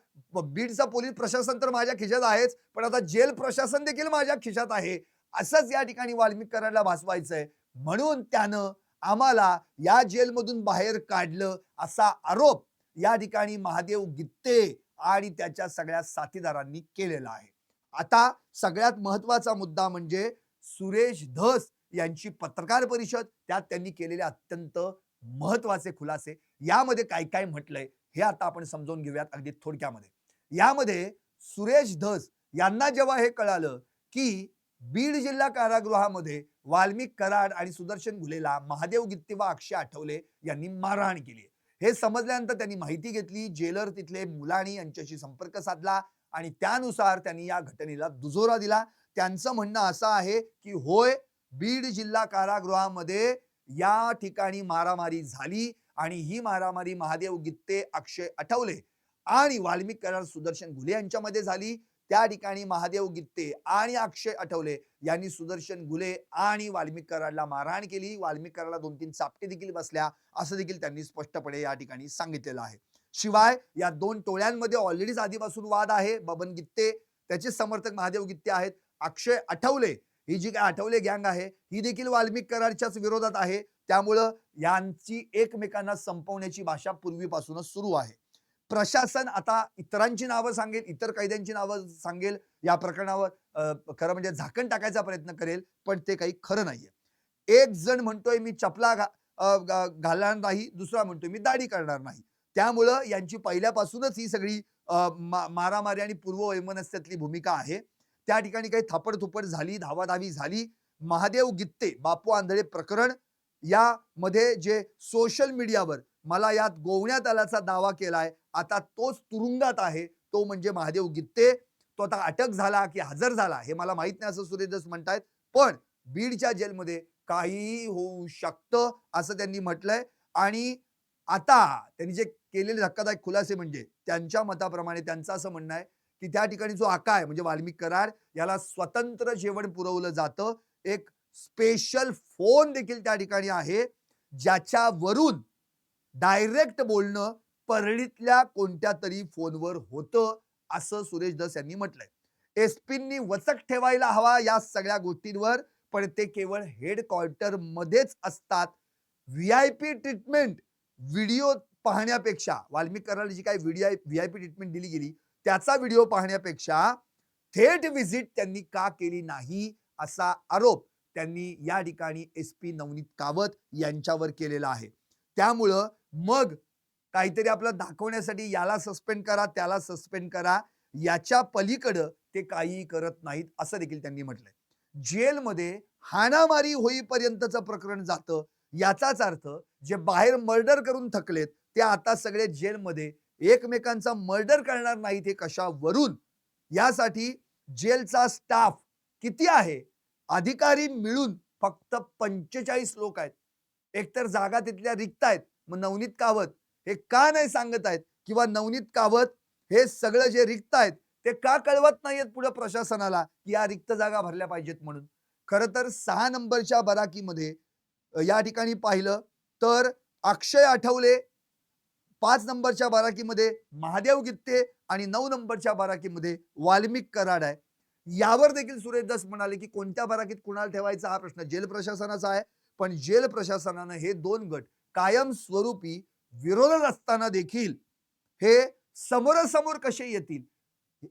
बीडचं पोलीस प्रशासन तर माझ्या खिशात आहेच, पण आता जेल प्रशासन देखील माझ्या खिशात आहे असंच या ठिकाणी वाल्मिक कराडला भासवायचंय. म्हणून त्यानं आम्हाला या जेलमधून बाहेर काढलं असा आरोप या ठिकाणी महादेव गित्ते आणि त्याच्या सगळ्या साथीदारांनी केलेला आहे. आता सगळ्यात महत्वाचा मुद्दा म्हणजे सुरेश धस यांची पत्रकार परिषद. त्यात त्यांनी केलेले अत्यंत महत्वाचे खुलासे. यामध्ये काय काय म्हटलंय हे आता आपण समजून घेऊयात अगदी थोडक्यामध्ये. यामध्ये सुरेश धस यांना जेव्हा हे कळालं की बीड जिल्हा कारागृहामध्ये वाल्मिक कराड आणि सुदर्शन घुलेला महादेव गित्ते व अक्षय आठवले यांनी मारहाण केली, हे समजल्यानंतर त्यांनी माहिती घेतली. जेलर तिथले मुलाणी यांच्याशी संपर्क साधला आणि त्यानुसार त्यांनी या घटनेला दुजोरा दिला. त्यांचं म्हणणं असं आहे की होय, बीड जिल्हा कारागृहामध्ये या ठिकाणी मारामारी झाली आणि ही मारामारी महादेव गित्ते, अक्षय आठवले आणि वाल्मिक कराड सुदर्शन घुले यांच्यामध्ये झाली. त्या ठिकाणी महादेव गित्ते आणि अक्षय आठवले यांनी सुदर्शन घुले आणि वाल्मिक कराडला मारहाण केली. वाल्मिक कराडला 2-3 चापटे देखील बसल्या असं देखील त्यांनी स्पष्टपणे या ठिकाणी सांगितलेलं आहे. शिवाय या 2 टोळ्यांमध्ये ऑलरेडीच आधीपासून वाद आहे. बबन गित्ते त्याचे समर्थक महादेव गित्ते आहेत. अक्षय आठवले ही जी काय आठवले गँग आहे ही देखील वाल्मिक कराडच्याच विरोधात आहे. त्यामुळं यांची एकमेकांना संपवण्याची भाषा पूर्वीपासूनच सुरू आहे. प्रशासन आता इतरांची नावं सांगेल, इतर कैद्यांची नावं सांगेल, या प्रकरणावर खरं म्हणजे झाकण टाकायचा प्रयत्न करेल, पण ते काही खरं नाहीये. एक जण म्हणतोय मी चपला घालणार नाही, दुसरा म्हणतोय मी दाढी करणार नाही. त्यामुळं यांची पहिल्यापासूनच ही सगळी मारामारी आणि पूर्ववैमनस्यातली भूमिका आहे. त्या ठिकाणी काही थापडथुपड झाली, धावाधावी झाली. महादेव गित्ते बापू आंधळे प्रकरण यामध्ये जे सोशल मीडियावर मला यात गोवण्यात आल्याचा दावा केलाय, आता तोच तुरुंगात आहे, तो म्हणजे महादेव गित्ते. तो आता अटक झाला की हजर झाला हे मला माहित नाही असं सुरेश धस म्हणतायत, पण बीडच्या जेलमध्ये काही होऊ शकतं असं त्यांनी म्हटलंय. आणि आता त्यांनी जे केलेले धक्कादायक खुलासे म्हणजे त्यांच्या मताप्रमाणे त्यांचं असं म्हणणं आहे की त्या ठिकाणी जो आका आहे म्हणजे वाल्मिक कराड याला स्वतंत्र जेवण पुरवलं जातं. एक स्पेशल फोन देखील त्या ठिकाणी आहे ज्याच्यावरून डायरेक्ट बोलणं परळीतल्या कोणत्या तरी फोनवर होतं असं सुरेश धस यांनी म्हटलंय. एसपींनी वचक ठेवायला हवा या सगळ्या गोष्टींवर, पण ते केवळ हेडक्वार्टर मध्येच असतात. व्हीआयपी ट्रीटमेंट व्हिडिओ पाहण्यापेक्षा, वाल्मिक कराडला जी काही व्हीआयपी ट्रीटमेंट दिली गेली त्याचा व्हिडिओ पाहण्यापेक्षा थेट व्हिजिट त्यांनी का केली नाही असा आरोप त्यांनी या ठिकाणी SP नवनीत कावत यांच्यावर केलेला आहे. त्यामुळं मग काहीतरी आपलं दाखवण्यासाठी याला सस्पेंड करा त्याला सस्पेंड करा याच्या पलीकडं ते काहीही करत नाहीत असं देखील त्यांनी म्हटलंय. जेलमध्ये हाणामारी होईपर्यंतचं प्रकरण जातं, याचाच अर्थ जे बाहेर मर्डर करून थकलेत ते आता सगळे जेलमध्ये एकमेकांचा मर्डर करणार नाहीत हे कशावरून? यासाठी जेलचा स्टाफ किती आहे? अधिकारी मिळून फक्त 45 लोक आहेत. एकतर जागा तिथल्या रिक्त आहेत. मग नवनीत कावत हे का नाही सांगत आहेत किंवा नवनीत कावत हे सगळं जे रिक्त आहेत ते का कळवत नाहीयेत पुढे प्रशासनाला की या रिक्त जागा भरल्या पाहिजेत म्हणून? खरं तर 6 नंबरच्या बराकीमध्ये या ठिकाणी पाहिलं तर अक्षय आठवले, 5 नंबरच्या बाराकीमध्ये महादेव गित्ते आणि 9 नंबरच्या बाराकीमध्ये वाल्मिक कराड आहे. यावर देखील सुरेश दस म्हणाले की कोणत्या बाराकीत कुणाला ठेवायचा हा प्रश्न जेल प्रशासनाचा आहे. पण जेल प्रशासनानं हे 2 गट कायम स्वरूपी विरोधात असताना देखील हे समोरासमोर कसे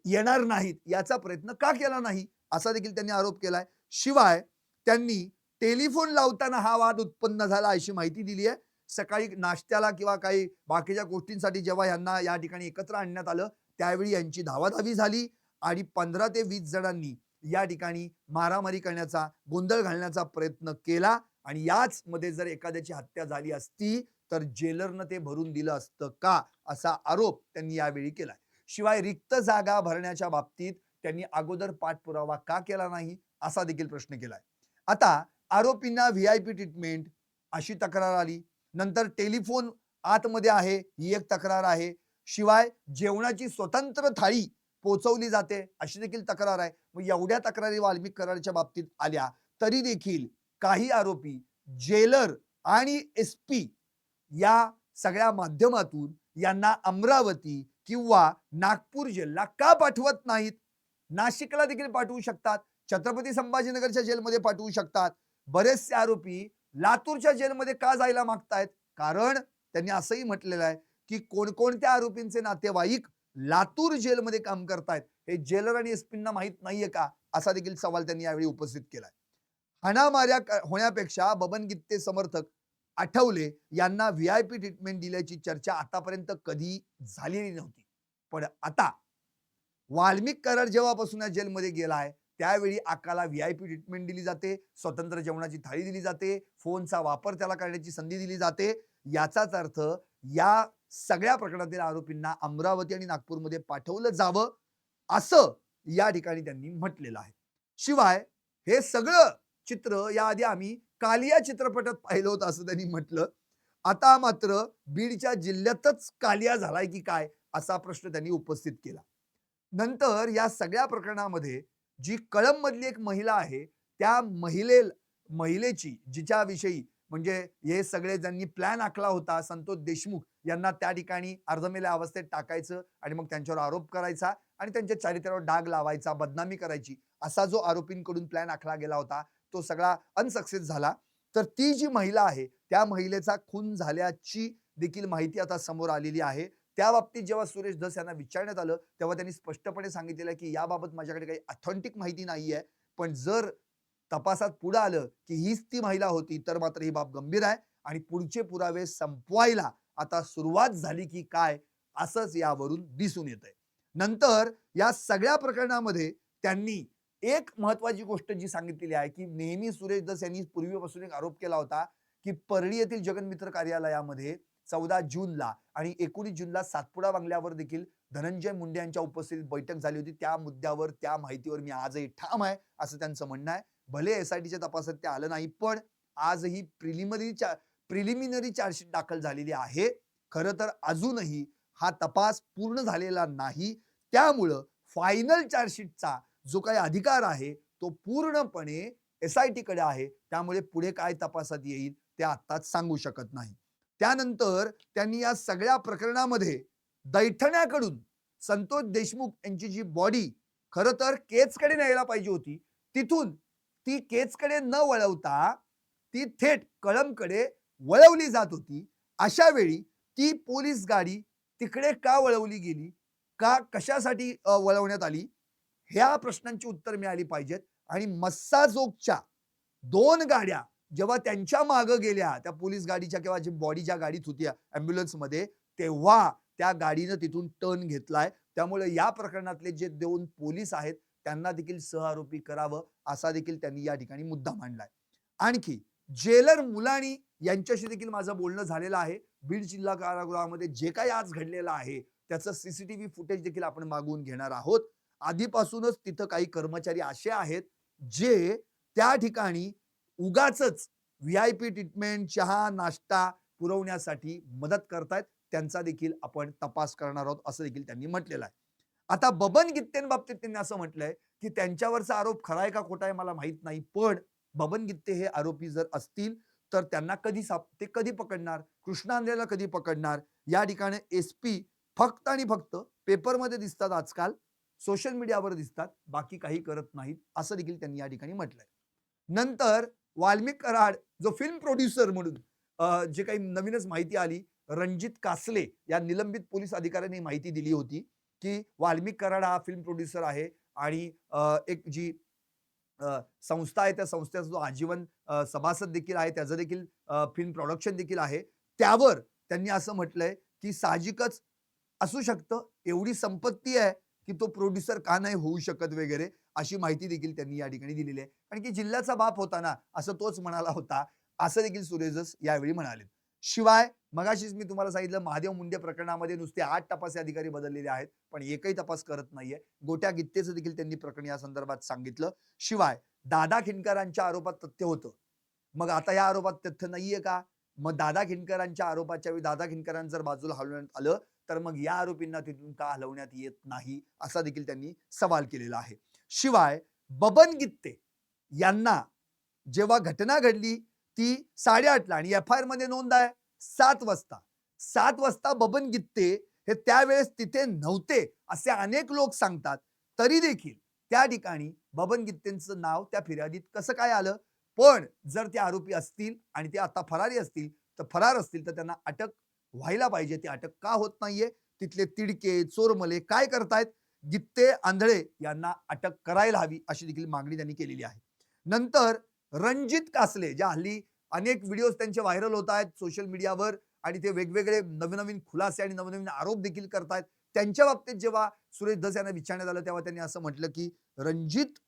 येणार नाहीत याचा प्रयत्न का केला नाही असा देखील त्यांनी आरोप केलाय. शिवाय त्यांनी टेलिफोन लावताना हा वाद उत्पन्न झाला अशी माहिती दिली आहे. सकाळी नाश्त्याला किंवा काही बाकीच्या गोष्टींसाठी जेव्हा यांना या ठिकाणी एकत्र आणण्यात आलं त्यावेळी यांची धावाधावी झाली आणि 15 ते 20 जणांनी या ठिकाणी मारामारी करण्याचा, गोंधळ घालण्याचा प्रयत्न केला आणि याच मध्ये जर एखाद्याची हत्या झाली असती तर जेलरनं ते भरून दिलं असतं का असा आरोप त्यांनी यावेळी केलाय. शिवाय रिक्त जागा भरण्याच्या बाबतीत त्यांनी अगोदर पाठपुरावा का केला नाही असा देखील प्रश्न केलाय. आता आरोपींना व्हीआयपी ट्रीटमेंट अशी तक्रार आली, नंतर टेलिफोन आतमध्ये आहे ही एक तक्रार आहे, शिवाय जेवणाची स्वतंत्र थाळी पोहोचवली जाते अशी देखील तक्रार आहे. मग एवढ्या तक्रारी वाल्मिक कराडच्या बाबतीत आल्या तरी देखील काही आरोपी जेलर आणि SP या सगळ्या माध्यमातून यांना अमरावती किंवा नागपूर जेलला का पाठवत नाहीत? नाशिकला देखील पाठवू शकतात, छत्रपती संभाजीनगरच्या जेलमध्ये पाठवू शकतात. बरेचसे आरोपी लातूरच्या जेलमध्ये का जायला मागतायत? कारण त्यांनी असंही म्हटलेलं आहे की कोणकोणत्या आरोपींचे नातेवाईक लातूर जेलमध्ये काम करतायत हे जेलर आणि SPंना माहित नाहीये का असा देखील सवाल त्यांनी यावेळी उपस्थित केलाय. हाणामाऱ्या होण्यापेक्षा बबन गित्ते समर्थक आठवले यांना व्हीआयपी ट्रीटमेंट दिल्याची चर्चा आतापर्यंत कधी झालेली नव्हती. पण आता वाल्मिक कराड जेव्हापासून या जेलमध्ये गेलाय त्यावेळी आकाला व्हीआयपी ट्रीटमेंट दिली जाते, स्वतंत्र जेवणाची थाळी दिली जाते, फोनचा वापर त्याला करण्याची संधी दिली जाते. याचाच अर्थ या सगळ्या प्रकरणातील आरोपींना अमरावती आणि नागपूरमध्ये पाठवलं जावं असं या ठिकाणी त्यांनी म्हटलेलं आहे. शिवाय हे सगळं चित्र याआधी आम्ही कालिया चित्रपटात पाहिलं होतं असं त्यांनी म्हटलं. आता मात्र बीडच्या जिल्ह्यातच कालिया झालाय की काय असा प्रश्न त्यांनी उपस्थित केला. नंतर या सगळ्या प्रकरणामध्ये जी कळंब मधली एक महिला आहे त्या महिलेची जिच्याविषयी म्हणजे हे सगळे ज्यांनी प्लॅन आखला होता संतोष देशमुख यांना त्या ठिकाणी अर्धमेल्या अवस्थेत टाकायचं आणि मग त्यांच्यावर आरोप करायचा आणि त्यांच्या चारित्र्यावर डाग लावायचा, बदनामी करायची असा जो आरोपींकडून प्लॅन आखला गेला होता तो सगळा अनसक्सेस झाला. तर ती जी महिला आहे त्या महिलेचा खून झाल्याची देखील माहिती आता समोर आलेली आहे. त्या बाबतीत जेव्हा सुरेश धस यांना विचारण्यात आलं तेव्हा त्यांनी स्पष्टपणे सांगितलेलं की याबाबत माझ्याकडे काही ऑथेंटिक माहिती नाहीये, पण जर तपासात पुढे आलं की हीच ती महिला होती तर मात्र ही बाब गंभीर आहे आणि पुढचे पुरावे संपवायला आता सुरुवात झाली की काय असंच यावरून दिसून येतंय. नंतर या सगळ्या प्रकरणामध्ये त्यांनी एक महत्वाची गोष्ट जी सांगितलेली आहे की नेहमी सुरेश धस यांनी पूर्वीपासून एक आरोप केला होता की परळी येथील जगन्मित्र कार्यालयामध्ये 14 जूनला आणि 19 जूनला सातपुडा बंगल्यावर देखील धनंजय मुंडे यांच्या उपस्थितीत बैठक झाली होती. त्या मुद्द्यावर त्या माहितीवर मी आजही ठाम आहे असं त्यांचं म्हणणं आहे. भले SITच्या तपासात ते आलं नाही पण आजही प्रिलिमिनरी चार्जशीट दाखल झालेली आहे. खरं तर अजूनही हा तपास पूर्ण झालेला नाही, त्यामुळं फायनल चार्जशीटचा जो काही अधिकार आहे तो पूर्णपणे SIT कडे आहे. त्यामुळे पुढे काय तपासात येईल ते आत्ताच सांगू शकत नाही. त्यानंतर त्यांनी या सगळ्या प्रकरणामध्ये दैठण्याकडून संतोष देशमुख यांची जी बॉडी खरं तर केजकडे न्यायला पाहिजे होती, तिथून ती केजकडे न वळवता ती थेट कळंबकडे वळवली जात होती. अशा वेळी ती पोलीस गाडी तिकडे का वळवली गेली, का कशासाठी वळवण्यात आली, ह्या प्रश्नांची उत्तर मिळाली पाहिजेत. आणि मस्साजोगच्या 2 गाड्या जेव्हा त्यांच्या मागं गेल्या, त्या पोलीस गाडीच्या किंवा जी बॉडी ज्या गाडीत होती ॲम्ब्युलन्समध्ये, तेव्हा त्या गाडीनं तिथून टर्न घेतलाय. त्यामुळे या प्रकरणातले जे 2 पोलीस आहेत त्यांना देखील सहआरोपी करावं, असा देखील त्यांनी या ठिकाणी मुद्दा मांडलाय. आणखी जेलर मुलानी यांच्याशी देखील माझं बोलणं झालेलं आहे. बीड जिल्हा कारागृहामध्ये जे काही आज घडलेलं आहे त्याचं सीसीटीव्ही फुटेज देखील आपण मागवून घेणार आहोत. आधीपासूनच तिथं काही कर्मचारी असे आहेत जे त्या ठिकाणी उगाचच VIP ट्रीटमेंट, चहा, नाश्ता पुरवण्यासाठी मदत करतायत. त्यांचा देखील आपण तपास करणार आहोत, असं देखील त्यांनी म्हटलेलं आहे. आता बबन गित्तेंबाबतीत त्यांनी असं म्हटलंय की त्यांच्यावरचा आरोप खरा आहे का खोटा आहे मला माहित नाही, पण बबन गित्ते हे आरोपी जर असतील तर त्यांना ते कधी पकडणार, कृष्णा आंधळेला कधी पकडणार. या ठिकाणी SP फक्त आणि फक्त पेपरमध्ये दिसतात, आजकाल सोशल मीडियावर दिसतात, बाकी काही करत नाहीत, असं देखील त्यांनी या ठिकाणी म्हटलंय. नंतर वाल्मिक कराड जो फिल्म प्रोड्युसर म्हणून जे काही नवीनच माहिती आली, रणजित कासले या निलंबित पोलीस अधिकाऱ्यांनी माहिती दिली होती की वाल्मिक कराड हा फिल्म प्रोड्युसर आहे आणि एक जी संस्था आहे त्या संस्थेचा जो आजीवन सभासद देखील आहे, त्याचं देखील फिल्म प्रोडक्शन देखील आहे. त्यावर त्यांनी असं म्हटलंय की साहजिकच असू शकतं, एवढी संपत्ती आहे की तो प्रोड्युसर का नाही होऊ शकत वगैरे, अशी माहिती देखील त्यांनी या ठिकाणी दिलेली आहे. कारण की जिल्ह्याचा बाप होता ना, असं तोच म्हणाला होता, असं देखील सुरेश धस यावेळी म्हणाले. शिवाय मगाशीच मी तुम्हाला सांगितलं, महादेव मुंडे प्रकरणामध्ये नुसते 8 तपासी अधिकारी बदललेले आहेत, पण एकही तपास करत नाहीये. गोट्या गित्तेचं देखील त्यांनी प्रकरण या संदर्भात सांगितलं. शिवाय दादा खिंडकरांच्या आरोपात तथ्य होतं, मग आता या आरोपात तथ्य नाहीये का? मग दादा खिंडकरांच्या आरोपाच्या वेळी दादा खिंडकरांना जर बाजूला हलवण्यात आलं तर मग या आरोपींना तिथून का हलवण्यात येत नाही, असा देखील त्यांनी सवाल केलेला आहे. शिवाय बबन गित्ते यांना जेव्हा घटना घडली ती 8:30ला आणि FIR मध्ये नोंद आहे 7 वाजता. 7 वाजता बबन गित्ते हे त्यावेळेस तिथे नव्हते असे अनेक लोक सांगतात. तरी देखील त्या ठिकाणी बबन गित्तेंचं नाव त्या फिर्यादीत कसं काय आलं? पण जर ते आरोपी असतील आणि ते आता फरार असतील तर त्यांना अटक व्हायला पाहिजे. ती अटक का होत नाहीये? तिथले तिडके चोरमले काय करतायत? गित्ते आंधळे यांना अटक करायला हवी, अशी देखील मागणी त्यांनी केलेली आहे. नंतर रणजित कासले, ज्या हल्ली अनेक व्हिडिओज त्यांचे व्हायरल होत आहेत सोशल मीडियावर आणि ते वेगवेगळे नवीन खुलासे आणि नवीन आरोप देखील करतायत. त्यांच्या बाबतीत जेव्हा सुरेश धस यांना विचारण्यात आलं तेव्हा त्यांनी असं म्हटलं की रणजित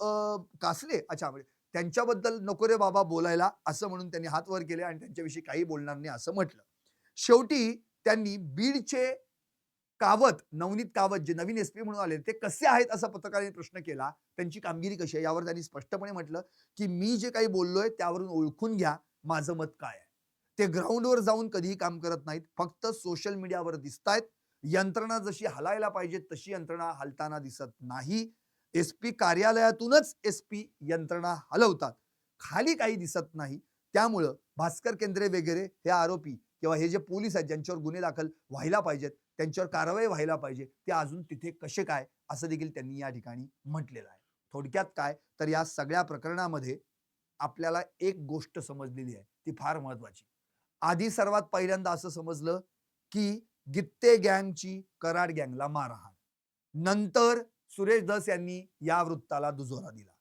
कासले, अच्छा, म्हणजे त्यांच्याबद्दल नको रे बाबा बोलायला, असं म्हणून त्यांनी हात वर केले आणि त्यांच्याविषयी काही बोलणार नाही असं म्हटलं. शेवटी त्यांनी बीडचे नवनीत कावत जे नवीन SP म्हणून आले ते कसे आहेत असा पत्रकारांनी प्रश्न केला. त्यांची कामगिरी कशी आहे यावर त्यांनी स्पष्टपणे म्हटलं की मी जे काही बोललोय त्यावरून ओळखून घ्या माझं मत काय आहे. ते ग्राउंडवर जाऊन कधीही काम करत नाहीत, फक्त सोशल मीडियावर दिसतायत. यंत्रणा जशी हलायला पाहिजे तशी यंत्रणा हलताना दिसत नाही. SP कार्यालयातूनच SP यंत्रणा हलवतात, खाली काही दिसत नाही. त्यामुळं भास्कर केंद्रे वगैरे हे आरोपी किंवा हे जे पोलीस आहेत ज्यांच्यावर गुन्हे दाखल व्हायला पाहिजेत, त्यांच्यावर कारवाई व्हायला पाहिजे, ते अजून तिथे कसे काय, असं देखील त्यांनी या ठिकाणी म्हटलेलं आहे. थोडक्यात काय तर या सगळ्या प्रकरणामध्ये आपल्याला एक गोष्ट समजलेली आहे, ती फार महत्वाची. आधी सर्वात पहिल्यांदा असं समजलं की गित्ते गँगची कराड गँगला मारहाण. नंतर सुरेश धस यांनी या वृत्ताला दुजोरा दिला,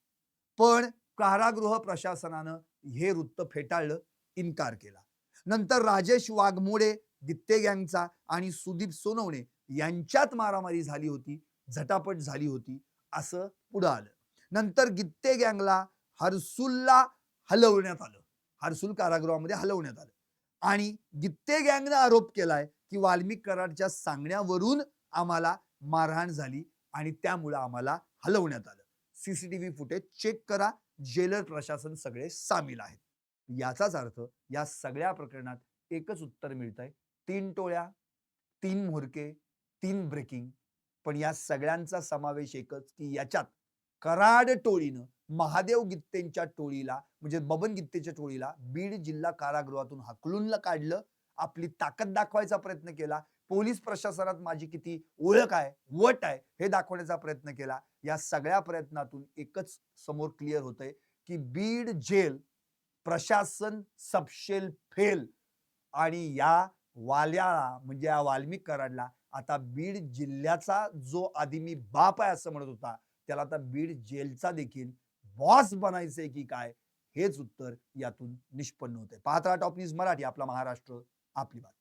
पण कारागृह प्रशासनानं हे वृत्त फेटाळलं, इन्कार केला. नंतर राजेश वाघमोडे गित्ते गँगचा आणि सुदीप सोनवणे यांच्यात मारामारी झाली होती, झटापट झाली होती, असं पुढं आलं. नंतर गित्ते गँगला हर्सुलला हलवण्यात आलं, हर्सुल कारागृहामध्ये हलवण्यात आलं आणि गित्ते गँगनं आरोप केलाय की वाल्मिक कराडच्या सांगण्यावरून आम्हाला मारहाण झाली आणि त्यामुळे आम्हाला हलवण्यात आलं. CCTV फुटेज चेक करा, जेलर प्रशासन सगळे सामील आहेत. याचाच अर्थ या सगळ्या प्रकरणात एकच उत्तर मिळतंय, 3 टोळ्या, 3 म्होरके, 3 ब्रेकिंग. पण या सगळ्यांचा समावेश एकच की याच्यात कराड टोळीनं महादेव गित्तेंच्या टोळीला म्हणजे बबन गित्तेच्या टोळीला बीड जिल्हा कारागृहातून हाकलून काढलं, आपली ताकद दाखवायचा प्रयत्न केला, पोलीस प्रशासनात माझी किती ओळख आहे, वट आहे हे दाखवण्याचा प्रयत्न केला. या सगळ्या प्रयत्नातून एकच समोर क्लिअर होतंय की बीड जेल प्रशासन सबशेल फेल आणि या वाल्याळा म्हणजे या वाल्मिक कराडला आता बीड जिल्ह्याचा जो आधी मी बाप आहे असं म्हणत होता त्याला आता बीड जेलचा देखील बॉस बनायचंय की काय हेच उत्तर यातून निष्पन्न होते. पाहत राहा टॉप न्यूज मराठी, आपला महाराष्ट्र आपली बात.